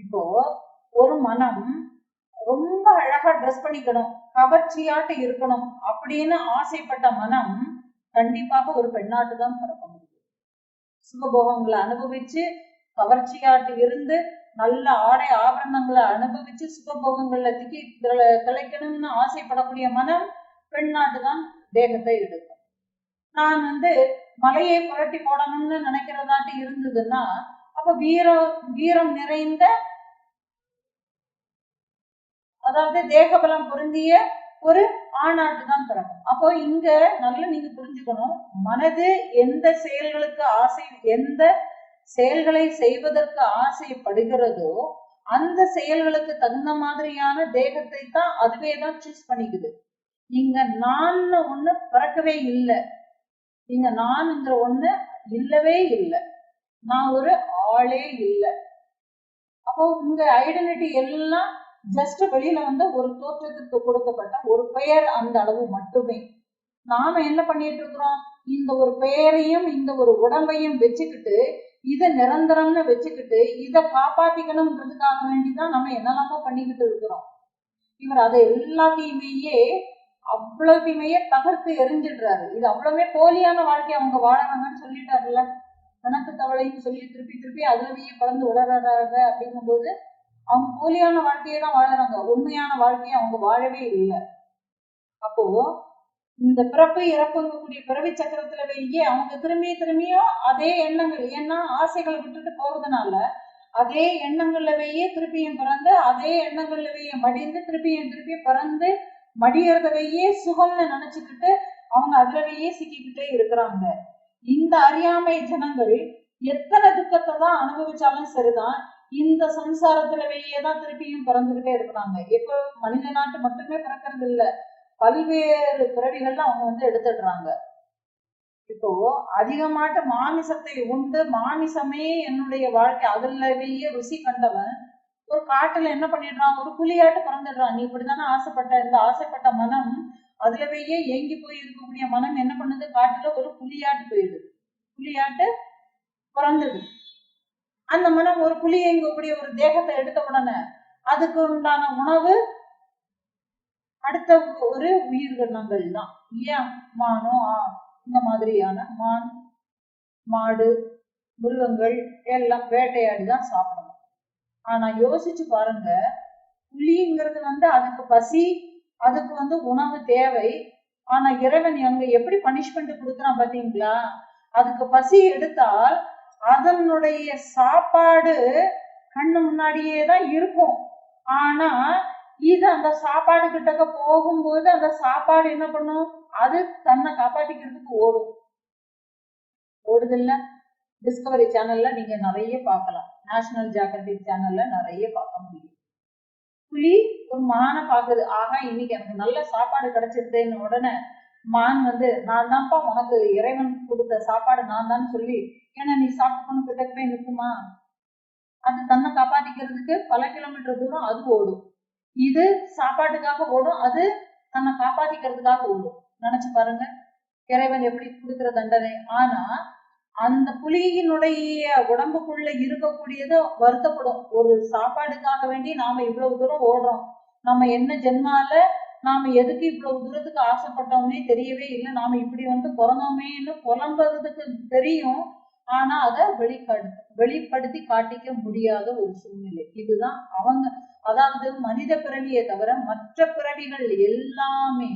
A: இப்போ ஒரு மனம் ரொம்ப அழகா ட்ரெஸ் பண்ணிக்கணும், கவர்ச்சியாட்டு இருக்கணும் அப்படின்னு ஆசைப்பட்ட மனம் கண்டிப்பாக ஒரு பெண்ணாட்டு தான் பிறக்க முடியும். சுகபோகங்களை அனுபவிச்சு கவர்ச்சியாட்டு இருந்து நல்ல ஆடை ஆபரணங்களை அனுபவிச்சு சுகபோகங்கள்ல திளைக்கணும்னு ஆசைப்படக்கூடிய மனம் பெண்ணாட்டு தான் தேகத்தை எடுக்கும். நான் மலையை புரட்டி போடணும்னு நினைக்கிறதாட்டு இருந்ததுன்னா அப்ப வீரம் நிறைந்த அதாவது தேகபலம் பொருந்திய ஒரு ஆணாட்டு தான் பிறக்கும். அப்போ இங்க நல்லா நீங்க புரிஞ்சுக்கணும், மனது எந்த செயல்களுக்கு எந்த செயல்களை செய்வதற்கு ஆசைப்படுகிறதோ அந்த செயல்களுக்கு தகுந்த மாதிரியான தேகத்தை தான் அதுவே தான் சூஸ் பண்ணிக்குது. இங்க நான் ஒண்ணு பிறக்கவே இல்லை, இங்க நான்ங்கிற ஒண்ணு இல்லவே இல்லை, நான் ஒரு ஆளே இல்லை. அப்போ உங்க ஐடென்டிட்டி எல்லாம் ஜஸ்ட் வெளியில ஒரு தோற்றத்துக்கு கொடுக்கப்பட்ட ஒரு பெயர், அந்த அளவு மட்டுமே. நாம என்ன பண்ணிட்டு இருக்கிறோம்? இந்த ஒரு பெயரையும் இந்த ஒரு உடம்பையும் வச்சுக்கிட்டு இதை நிரந்தரம்னு வச்சுக்கிட்டு இதை காப்பாத்திக்கணும்ன்றதுக்காக வேண்டிதான் நம்ம என்னெல்லாமோ பண்ணிக்கிட்டு இருக்கிறோம். இவர் அதை எல்லாத்தையுமே அவ்வளவுமே தகர்த்து எரிஞ்சிடுறாரு. இது அவ்வளவுமே போலியான வாழ்க்கை அவங்க வாழறாங்கன்னு சொல்லிட்டாருல்ல. கணக்கு தவளைன்னு சொல்லி திருப்பி திருப்பி அதுலயே பறந்து உளறாங்க. அப்படிங்கும் போது அவங்க போலியான வாழ்க்கையை தான் வாழறாங்க, உண்மையான வாழ்க்கையை அவங்க வாழவே இல்லை. அப்போ இந்த பிறப்பு இறப்புங்கக்கூடிய பிறவி சக்கரத்துல வெளியே அவங்க திரும்பியும் அதே எண்ணங்கள், ஏன்னா ஆசைகளை விட்டுட்டு போறதுனால அதே எண்ணங்கள்லவே திருப்பியும் பிறந்து அதே எண்ணங்கள்லவே மடிந்து திருப்பியும் பிறந்து மடியறதவையே சுகம்னு நினைச்சுக்கிட்டு அவங்க அதுலவே சிக்கிக்கிட்டே இருக்கிறாங்க. இந்த அறியாமை ஜனங்கள் எத்தனை துக்கத்தை தான் அனுபவிச்சாலும் சரிதான், இந்த சம்சாரத்துலவே தான் திருப்பியும் பிறந்துகிட்டே இருக்கிறாங்க. எப்ப மனித நாட்டு மட்டுமே பிறக்கிறது இல்ல, பல்வேறு பிறவிகள்ல அவங்க எடுத்துடுறாங்க. இப்போ அதிகமாட்ட மாமிசத்தை உண்டு மாமிசமே என்னுடைய வாழ்க்கை அதுலவே ருசி கண்டவன் ஒரு காட்டுல என்ன பண்ணிடுறான், ஒரு புலியாட்டு பிறந்துடுறான். நீ இப்படித்தானே ஆசைப்பட்ட, இந்த ஆசைப்பட்ட மனம் அதுலவே ஏங்கி போய் இருக்கக்கூடிய மனம் என்ன பண்ணுது, காட்டுல ஒரு புலியாட்டு போயிடுது, புலியாட்டு பிறந்தது. அந்த மனம் ஒரு புலி எங்கக்கூடிய ஒரு தேகத்தை எடுத்த உடனே அதுக்கு உண்டான உணவு அடுத்த ஒரு உயிரினங்கள் தான் இல்லையா, மானோ இந்த மாதிரியான மான் மாடு மிருகங்கள் எல்லாம் வேட்டையாடிதான் சாப்பிடணும். ஆனா யோசிச்சு பாருங்க, புலிங்கிறது அதுக்கு பசி, அதுக்கு உணவு தேவை. ஆனா இறைவன் அங்க எப்படி பனிஷ்மெண்ட் கொடுக்குறான் பாத்தீங்களா, அதுக்கு பசி எடுத்தால் அதனுடைய சாப்பாடு கண்ணு முன்னாடியே தான் இருக்கும். ஆனா இது அந்த சாப்பாடு கிட்டக்க போகும்போது அந்த சாப்பாடு என்ன பண்ணும், அது தன்னை காப்பாத்திக்கிறதுக்கு ஓடுதில்ல. டிஸ்கவரி சேனல்ல நீங்க நிறைய பார்க்கலாம், நேஷனல் ஜியோகிராபிக் சேனல்ல நிறைய பார்க்க முடியும். புலி ஒரு மானை பாக்குது, ஆகா இன்னைக்கு எனக்கு நல்ல சாப்பாடு கிடைச்சிருந்தேன்னு உடனே மான் நான் தான்ப்பா உனக்கு இறைவன் கொடுத்த சாப்பாடு நான் தான் சொல்லி ஏன்னா நீ சாப்பிட்டுக்கணும் கிட்டக்கவே நிற்குமா, அது தன்னை காப்பாத்திக்கிறதுக்கு பல கிலோமீட்டர் தூரம் அது ஓடும். இது சாப்பாட்டுக்காக ஓடும், அது தன்னை காப்பாத்திக்கிறதுக்காக ஓடும். நினைச்சு பாருங்க இறைவன் எப்படி கொடுக்குற தண்டனை. ஆனா அந்த புலியினுடைய உடம்புக்குள்ள இருக்கக்கூடியது வருத்தப்படும், ஒரு சாப்பாடுக்காக வேண்டி நாம இவ்வளவு தூரம் ஓடுறோம், நம்ம என்ன ஜென்மால நாம எதுக்கு இவ்வளவு தூரத்துக்கு ஆசைப்பட்டோம்னே தெரியவே இல்லை, நாம இப்படி பிறந்தோமேன்னு புலம்புறதுக்கு தெரியும். ஆனா அதை வெளிப்படுத்தி காட்டிக்க முடியாத ஒரு சூழ்நிலை. இதுதான் அவங்க, அதாவது மனித பிறவியை தவிர மற்ற பிறவிகள் எல்லாமே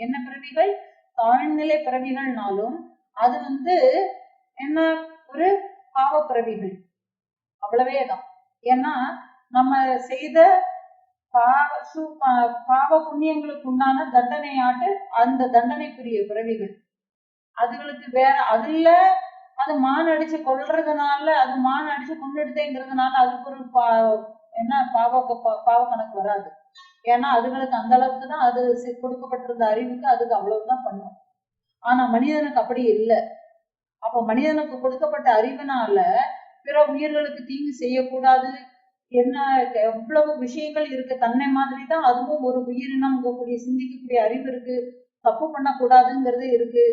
A: என்ன பிறவிகள், தாழ்நிலை பிறவிகள்னாலும் அது என்ன ஒரு பாவ பிறவிகள், அவ்வளவேதான். ஏன்னா நம்ம செய்த பாவ புண்ணியங்களுக்கு உண்டான தண்டனையாட்டு அந்த தண்டனைக்குரிய பிறவிகள். அதுகளுக்கு வேற அதுல அது மான் அடிச்சு கொள்றதுனால, அது மான் அடிச்சு கொண்டுடுதேங்கிறதுனால அதுக்கு ஒரு என்ன பாவ கணக்கு வராது. ஏன்னா அதுகளுக்கு அந்த அளவுக்கு தான் அது கொடுக்கப்பட்டிருந்த அறிவுக்கு அதுக்கு அவ்வளவுதான் பண்ணும். ஆனா மனிதனுக்கு அப்படி இல்லை. அப்ப மனிதனுக்கு கொடுக்கப்பட்ட அறிவினால பிற உயிர்களுக்கு தீங்கு செய்யக்கூடாது, என்ன எவ்வளவு விஷயங்கள் இருக்கு. தன்னை மாதிரி தான் அதுவும் ஒரு உயிரினம் சிந்திக்கக்கூடிய அறிவு இருக்கு, தப்பு பண்ணக்கூடாதுங்கிறது இருக்கு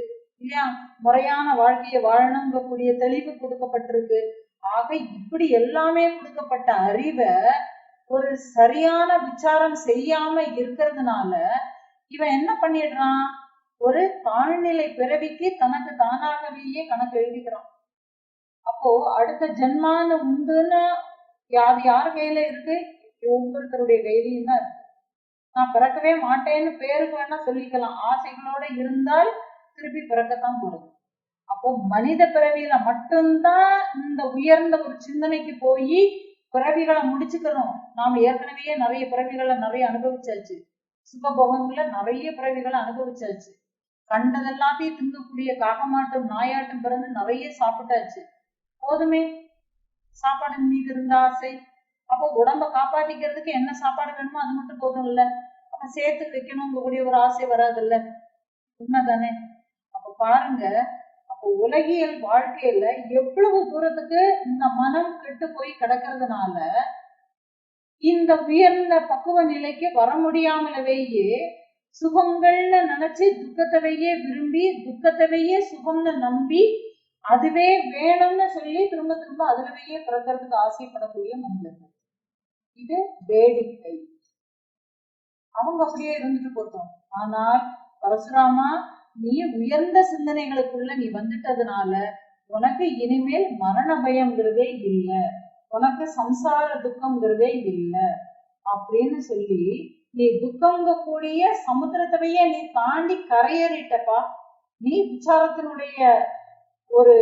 A: இல்லையா, முறையான வாழ்க்கையை வாழணுங்கக்கூடிய தெளிவு கொடுக்கப்பட்டிருக்கு. ஆக இப்படி எல்லாமே கொடுக்கப்பட்ட அறிவை ஒரு சரியான விசாரம் செய்யாம இருக்கிறதுனால இவன் என்ன பண்ணிடுறான், ஒரு தாழ்நிலை பிறவிக்கு தனக்கு தானாகவே கணக்கு எழுதிக்கிறான். அப்போ அடுத்த ஜென்மான்னு உண்டுன்னு யார் கையில இருக்கு, ஒவ்வொருத்தருடைய கையிலையும் தான் இருக்கு. நான் பிறக்கவே மாட்டேன்னு பேருக்கு வேணா சொல்லிக்கலாம், ஆசைகளோட இருந்தால் திருப்பி பிறக்கத்தான் போறது. அப்போ மனித பிறவியில மட்டும்தான் இந்த உயர்ந்த ஒரு சிந்தனைக்கு போய் பிறவிகளை முடிச்சுக்கணும். நாம ஏற்கனவே நிறைய பிறவிகளை நிறைய அனுபவிச்சாச்சு, சுகபோகங்கள நிறைய பிறவிகளை அனுபவிச்சாச்சு, கண்டதெல்லாத்தையும் திங்கக்கூடிய காகமாட்டும் நாயாட்டும் பிறந்து நிறைய சாப்பிட்டாச்சு, போதுமே. சாப்பாடு மீது இருந்த ஆசை, அப்போ உடம்ப காப்பாத்திக்கிறதுக்கு என்ன சாப்பாடு வேணுமோ அது மட்டும் போதும் இல்ல, அப்ப சேர்த்து வைக்கணும்ங்கக்கூடிய ஒரு ஆசை வராதுல்ல, உண்மைதானே. அப்ப பாருங்க, அப்போ உலகியல் வாழ்க்கையில எவ்வளவு தூரத்துக்கு இந்த மனம் கெட்டு போய் கிடக்கிறதுனால இந்த உயர்ந்த பக்குவ நிலைக்கு வர முடியாமலவேயே சுகங்கள்னு நினைச்சு துக்கத்தவையே விரும்பி துக்கத்தவையே சுகம்னு நம்பி அதுவே வேணும்னு சொல்லி திரும்ப திரும்ப அதுலவே பிறக்கிறதுக்கு ஆசைப்படக்கூடிய மனிதர்கள். இது வேடிக்கை. அவங்க அப்படியே இருந்துட்டு போட்டோம். ஆனால் பரசுராமா, நீ உயர்ந்த சிந்தனைகளுக்குள்ள நீ வந்துட்டதுனால உனக்கு இனிமேல் மரண பயம்ங்கிறதே இல்ல, உனக்கு சம்சார துக்கம்ங்கிறதே இல்ல அப்படின்னு சொல்லி நீ துக்கங்க கூடிய சமுத்திரத்தையே நீ தாண்டி கரையேறிட்டப்பா. நீ விசாரத்தினுடைய ஒரு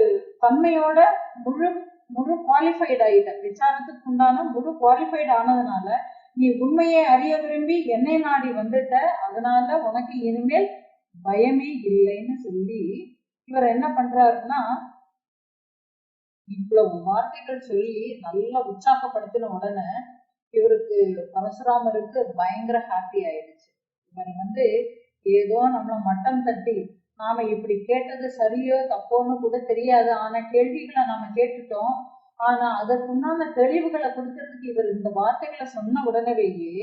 A: தன்மையோட முழு முழு குவாலிஃபைட் ஆயிட்ட. விசாரத்துக்கு உண்டான முழு குவாலிஃபைட் ஆனதுனால நீ உண்மையை அறிய விரும்பி என்னை நாடி வந்துட்ட. அதனால உனக்கு இனிமேல் பயமே இல்லைன்னு சொல்லி இவர் என்ன பண்றாருன்னா, இவ்வளவு வார்த்தைகள் சொல்லி நல்லா உற்சாகப்படுத்தின உடனே இவருக்கு பரசுராமருக்கு பயங்கர ஹாப்பி ஆயிடுச்சு. இவர் ஏதோ நம்மள மட்டம் தட்டி நாம இப்படி கேட்டது சரியோ தப்போன்னு கூட தெரியாது, ஆனா கேள்விகளை நாம கேட்டுட்டோம், ஆனா அதற்குண்டான தெளிவுகளை கொடுக்கறதுக்கு இவர் இந்த வார்த்தைகளை சொன்ன உடனேயே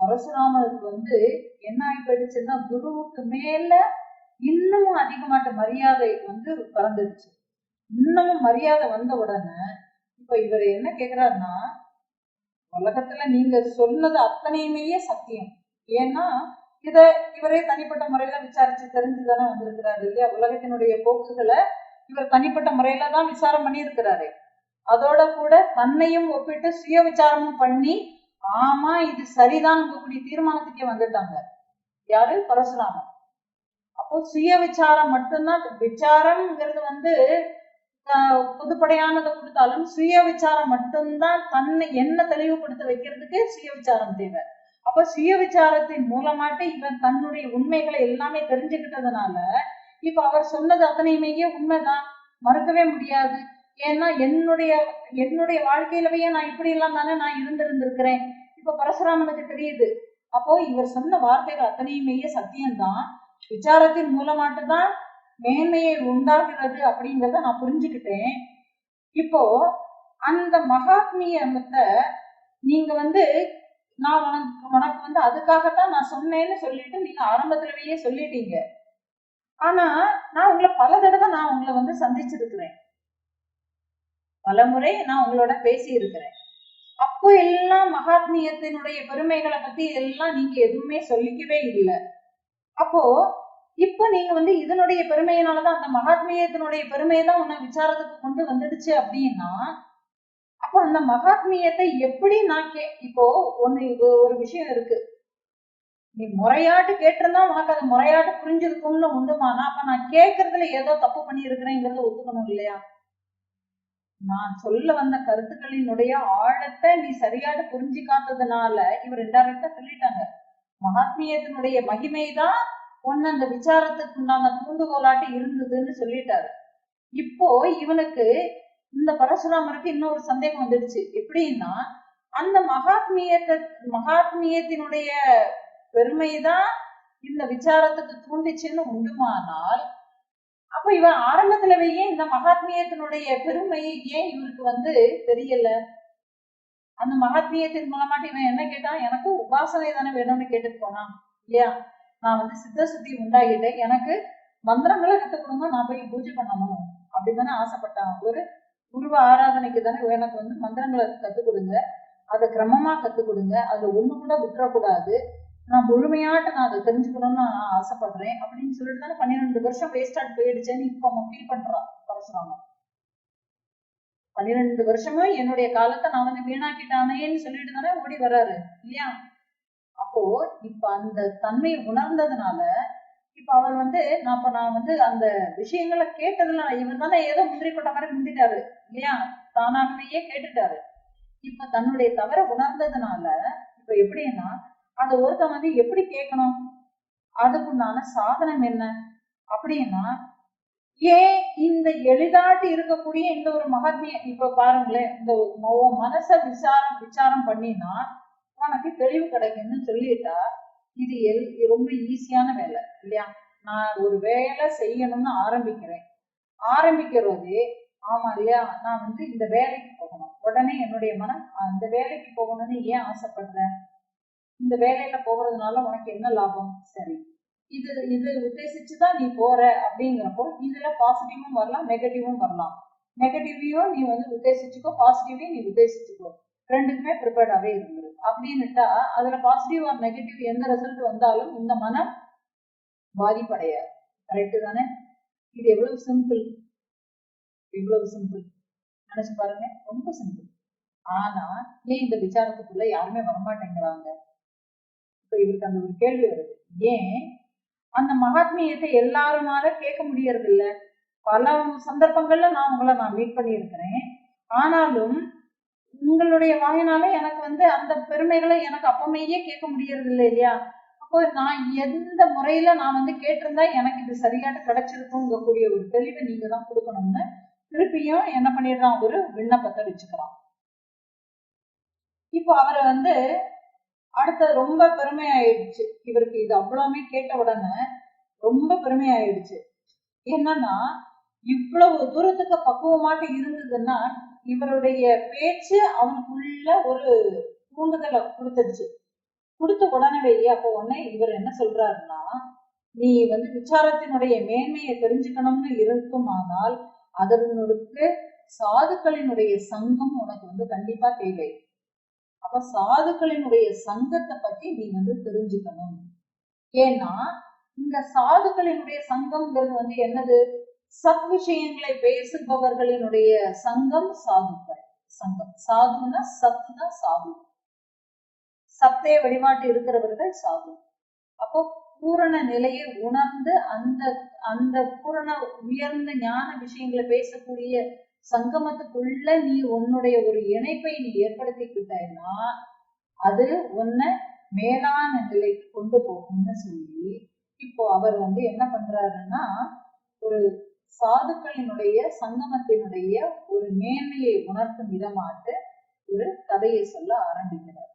A: பரசுராமருக்கு என்ன ஆகி போயிடுச்சுன்னா, குருவுக்கு மேல இன்னமும் அதிகமாட்ட மரியாதை பிறந்துடுச்சு. இன்னமும் மரியாதை வந்த உடனே இப்ப இவர் என்ன கேக்குறாருன்னா, உலகத்துல நீங்க சொன்னது அத்தனையுமே சத்தியம். ஏன்னா இத இவரே தனிப்பட்ட முறையில விசாரிச்சு தெரிஞ்சுதானே வந்திருக்கிறாரு இல்லையா. உலகத்தினுடைய போக்குகளை இவர் தனிப்பட்ட முறையில தான் விசாரம் பண்ணி இருக்கிறாரு. அதோட கூட தன்னையும் ஒப்பிட்டு சுய விசாரமும் பண்ணி ஆமா இது சரிதான் கூடிய தீர்மானத்துக்கே வந்துட்டாங்க. யாரு? பரசுராமன். அப்போ சுய விசாரம் மட்டும்தான். விசாரம்ங்கிறது பொதுப்படையானதை கொடுத்தாலும் சுய விசாரம் மட்டும்தான் தன்னை என்ன தெளிவுபடுத்த வைக்கிறதுக்கு சுய விசாரம் தேவை. அப்ப சுய விசாரத்தின் மூலமாட்டு இவன் தன்னுடைய உண்மைகளை எல்லாமே தெரிஞ்சுக்கிட்டதுனால இப்ப அவர் சொன்னது அத்தனையுமே உண்மைதான், மறுக்கவே முடியாது. ஏன்னா என்னுடைய வாழ்க்கையிலவே நான் இப்படி எல்லாம் தானே நான் இருந்திருந்திருக்கிறேன். இப்ப பரசுராமனுக்கு தெரியுது. அப்போ இவர் சொன்ன வார்த்தைகள் அத்தனையுமே சத்தியம்தான், விசாரத்தின் மூலமாட்டுதான் மேன்மையை உண்டாகிறது அப்படிங்கிறத நான் புரிஞ்சுக்கிட்டேன். இப்போ அந்த மகாத்மியத்தை நீங்க நான் உனக்கு அதுக்காகத்தான் நான் சொன்னேன்னு சொல்லிட்டு நீங்க ஆரம்பத்திலேயே சொல்லிட்டீங்க. ஆனா நான் உங்களை பல தடவை நான் உங்களை சந்திச்சிருக்கிறேன், பல முறை நான் உங்களோட பேசி இருக்கிறேன். அப்போ எல்லாம் மகாத்மியத்தினுடைய பெருமைகளை பத்தி எல்லாம் நீங்க எதுவுமே சொல்லிக்கவே இல்லை. அப்போ இப்ப நீங்க இதனுடைய பெருமையினாலதான், அந்த மகாத்மியத்தினுடைய பெருமையை தான் உன்னை விசாரத்துக்கு கொண்டு வந்துடுச்சு அப்படின்னா, அப்போ அந்த மகாத்மியத்தை எப்படி நான் இப்போ ஒரு விஷயம் இருக்கு, நீ முறையாட்டு கேட்டிருந்தா உனக்கு அது முறையாட்டு புரிஞ்சிருக்கும்னு உண்டுமானா, அப்ப நான் கேட்கறதுல ஏதோ தப்பு பண்ணி இருக்கிறேங்கிறத ஒத்துக்கணும் இல்லையா. நான் சொல்ல வந்த கருத்துக்களினுடைய ஆழத்தை நீ சரியாட்டு புரிஞ்சிக்காததுனால இவர் இன்டைரக்டா சொல்லிட்டாங்க, மகாத்மியத்தினுடைய மகிமைதான் ஒன்னு அந்த விசாரத்துக்கு உண்டான தூண்டுகோலாட்டு இருந்ததுன்னு சொல்லிட்டாரு. இப்போ இவனுக்கு இந்த பரசுராமருக்கு இன்னொரு சந்தேகம் வந்துடுச்சு. எப்படின்னா, அந்த மகாத்மியத்தினுடைய பெருமைதான் இந்த விசாரத்துக்கு தூண்டிச்சுன்னு உண்டுமானால், அப்ப இவன் ஆரம்பத்திலவே இந்த மகாத்மியத்தினுடைய பெருமை ஏன் இவருக்கு தெரியல? அந்த மகாத்மியத்தின் மூலமாட்டு இவன் என்ன கேட்டான், எனக்கு உபாசனை தானே வேணும்னு கேட்டுட்டு போனான் இல்லையா. நான் சித்த சுத்தி உண்டாகிட்டேன், எனக்கு மந்திரங்களை கத்துக் கொடுங்க, நான் போய் பூஜை பண்ணணும் அப்படித்தானே ஆசைப்பட்டான். ஒரு உருவ ஆராதனைக்கு தானே எனக்கு மந்திரங்களை கத்துக் கொடுங்க, அதை கிரமமா கத்துக் கொடுங்க, அதுல ஒண்ணு கூட விட்டுறக்கூடாது, நான் முழுமையாட்ட நான் அதை தெரிஞ்சுக்கணும்னு நான் ஆசைப்படுறேன் அப்படின்னு சொல்லிட்டு தானே 12 வருஷம் வேஸ்டாட் போயிடுச்சேன்னு இப்ப அவன் ஃபீல் பண்றான் பரசுராமன். 12 வருஷமும் என்னுடைய காலத்தை நான் வீணாக்கிட்டானேன்னு சொல்லிட்டு தானே ஓடி வர்றாரு இல்லையா. அப்போ இப்ப அந்த தன்மையை உணர்ந்ததுனால இப்ப அவர் நான் அந்த விஷயங்களை கேட்டதுல இவர் தானே ஏதோ முந்திரி கொட்ட மாதிரி முந்திட்டாரு இல்லையா, தானாகவே கேட்டுட்டாரு. இப்ப தன்னுடைய தவற உணர்ந்ததுனால இப்ப எப்படின்னா, அந்த ஒருத்தன் எப்படி கேட்கணும், அதுக்குண்டான சாதனம் என்ன அப்படின்னா, ஏன் இந்த எளிதாட்டு இருக்கக்கூடிய இந்த ஒரு மகாத்மிய இப்ப பாருங்களேன், இந்த மனச விசாரம் பண்ணினா உனக்கு தெளிவு கிடைக்கும்னு சொல்லிட்டா இது ரொம்ப ஈஸியான வேலை இல்லையா. நான் ஒரு வேலை செய்யணும்னு ஆரம்பிக்கிறதே ஆமா இல்லையா, நான் இந்த வேலைக்கு போகணும், உடனே என்னுடைய மனம் அந்த வேலைக்கு போகணும்னு ஏன் ஆசைப்படுறேன், இந்த வேலையில போகிறதுனால உனக்கு என்ன லாபம், சரி இது உத்தேசிச்சுதான் நீ போற அப்படிங்கிறப்போ இதுல பாசிட்டிவும் வரலாம் நெகட்டிவும் வரலாம். நெகட்டிவையும் நீ உத்தேசிச்சுக்கோ, பாசிட்டிவையும் நீ உத்தேசிச்சுக்கோ. ரெண்டுக்குமே ப்ரிப்பேர்டாவே இருந்துரு அப்படின்னுட்டா அதுல பாசிட்டிவ் ஆர் நெகட்டிவ் எந்த ரிசல்ட் வந்தாலும் இந்த மனம் பாதிப்படையாது. கரெக்டு தானே? இது எவ்வளவு சிம்பிள், எவ்வளவு சிம்பிள் நினைச்சு பாருங்க, ரொம்ப சிம்பிள். ஆனா ஏன் இந்த விசாரத்துக்குள்ள யாருமே வரமாட்டேங்கிறாங்க? இப்ப இவருக்கு அந்த ஒரு கேள்வி வருது, ஏன் அந்த மகாத்மியத்தை எல்லாருனால கேட்க முடியறது இல்ல? பல சந்தர்ப்பங்கள்ல நான் மீட் பண்ணியிருக்கிறேன். ஆனாலும் உங்களுடைய வாயினால எனக்கு அந்த பெருமைகளை எனக்கு அப்பமையே கேட்க முடியறது இல்லை இல்லையா? அப்போ நான் எந்த முறையில நான் கேட்டிருந்தா எனக்கு இது சரியாட்டு கிடைச்சிருக்குங்க கூடிய ஒரு தெளிவை நீங்க தான் கொடுக்கணும்னு திருப்பியும் என்ன பண்ணிடுறான், ஒரு விண்ணப்பத்தை வச்சுக்கிறான். இப்போ அவரை அடுத்த ரொம்ப பெருமையாயிடுச்சு இவருக்கு. இது அவ்வளவுமே கேட்ட உடனே ரொம்ப பெருமையாயிடுச்சு. என்னன்னா இவ்வளவு தூரத்துக்கு பக்குவமாட்டு இருந்ததுன்னா இவருடைய பேச்சு அவனுக்குள்ள ஒரு தூண்டுதலை கொடுத்துருச்சு. கொடுத்த உடனே அப்போ உடனே இவர் என்ன சொல்றாருன்னா, நீ விசாரத்தினுடைய மேன்மையை தெரிஞ்சுக்கணும்னு இருக்குமானால் அதனுக்கு சாதுக்களினுடைய சங்கம் உனக்கு கண்டிப்பா தேவை. அப்ப சாதுக்களினுடைய சங்கத்தை பத்தி நீ தெரிஞ்சுக்கணும். ஏன்னா இந்த சாதுக்களினுடைய சங்கம்ங்கிறது என்னது? சத் விஷயங்களை பேசுபவர்களினுடைய சங்கம் சாதுக்கள் சங்கம். சாதுன்னா சத்து தான் சாது, சத்தே வழிபாட்டு இருக்கிறவர்கள் சாது. அப்போ பூரண நிலையை உணர்ந்து அந்த அந்த பூரண உயர்ந்த ஞான விஷயங்களை பேசக்கூடிய சங்கமத்துக்குள்ள நீ உன்னுடைய ஒரு இணைப்பை நீ ஏற்படுத்திக்கிட்டேன்னா அது உன்னை மேலான நிலைக்கு கொண்டு போகும்னு சொல்லி இப்போ அவர் என்ன பண்றாருன்னா ஒரு சாதுக்களினுடைய சங்கமத்தினுடைய ஒரு மேன்மையை உணர்த்தும் விதமாட்டு ஒரு கதையை சொல்ல ஆரம்பிக்கிறார்.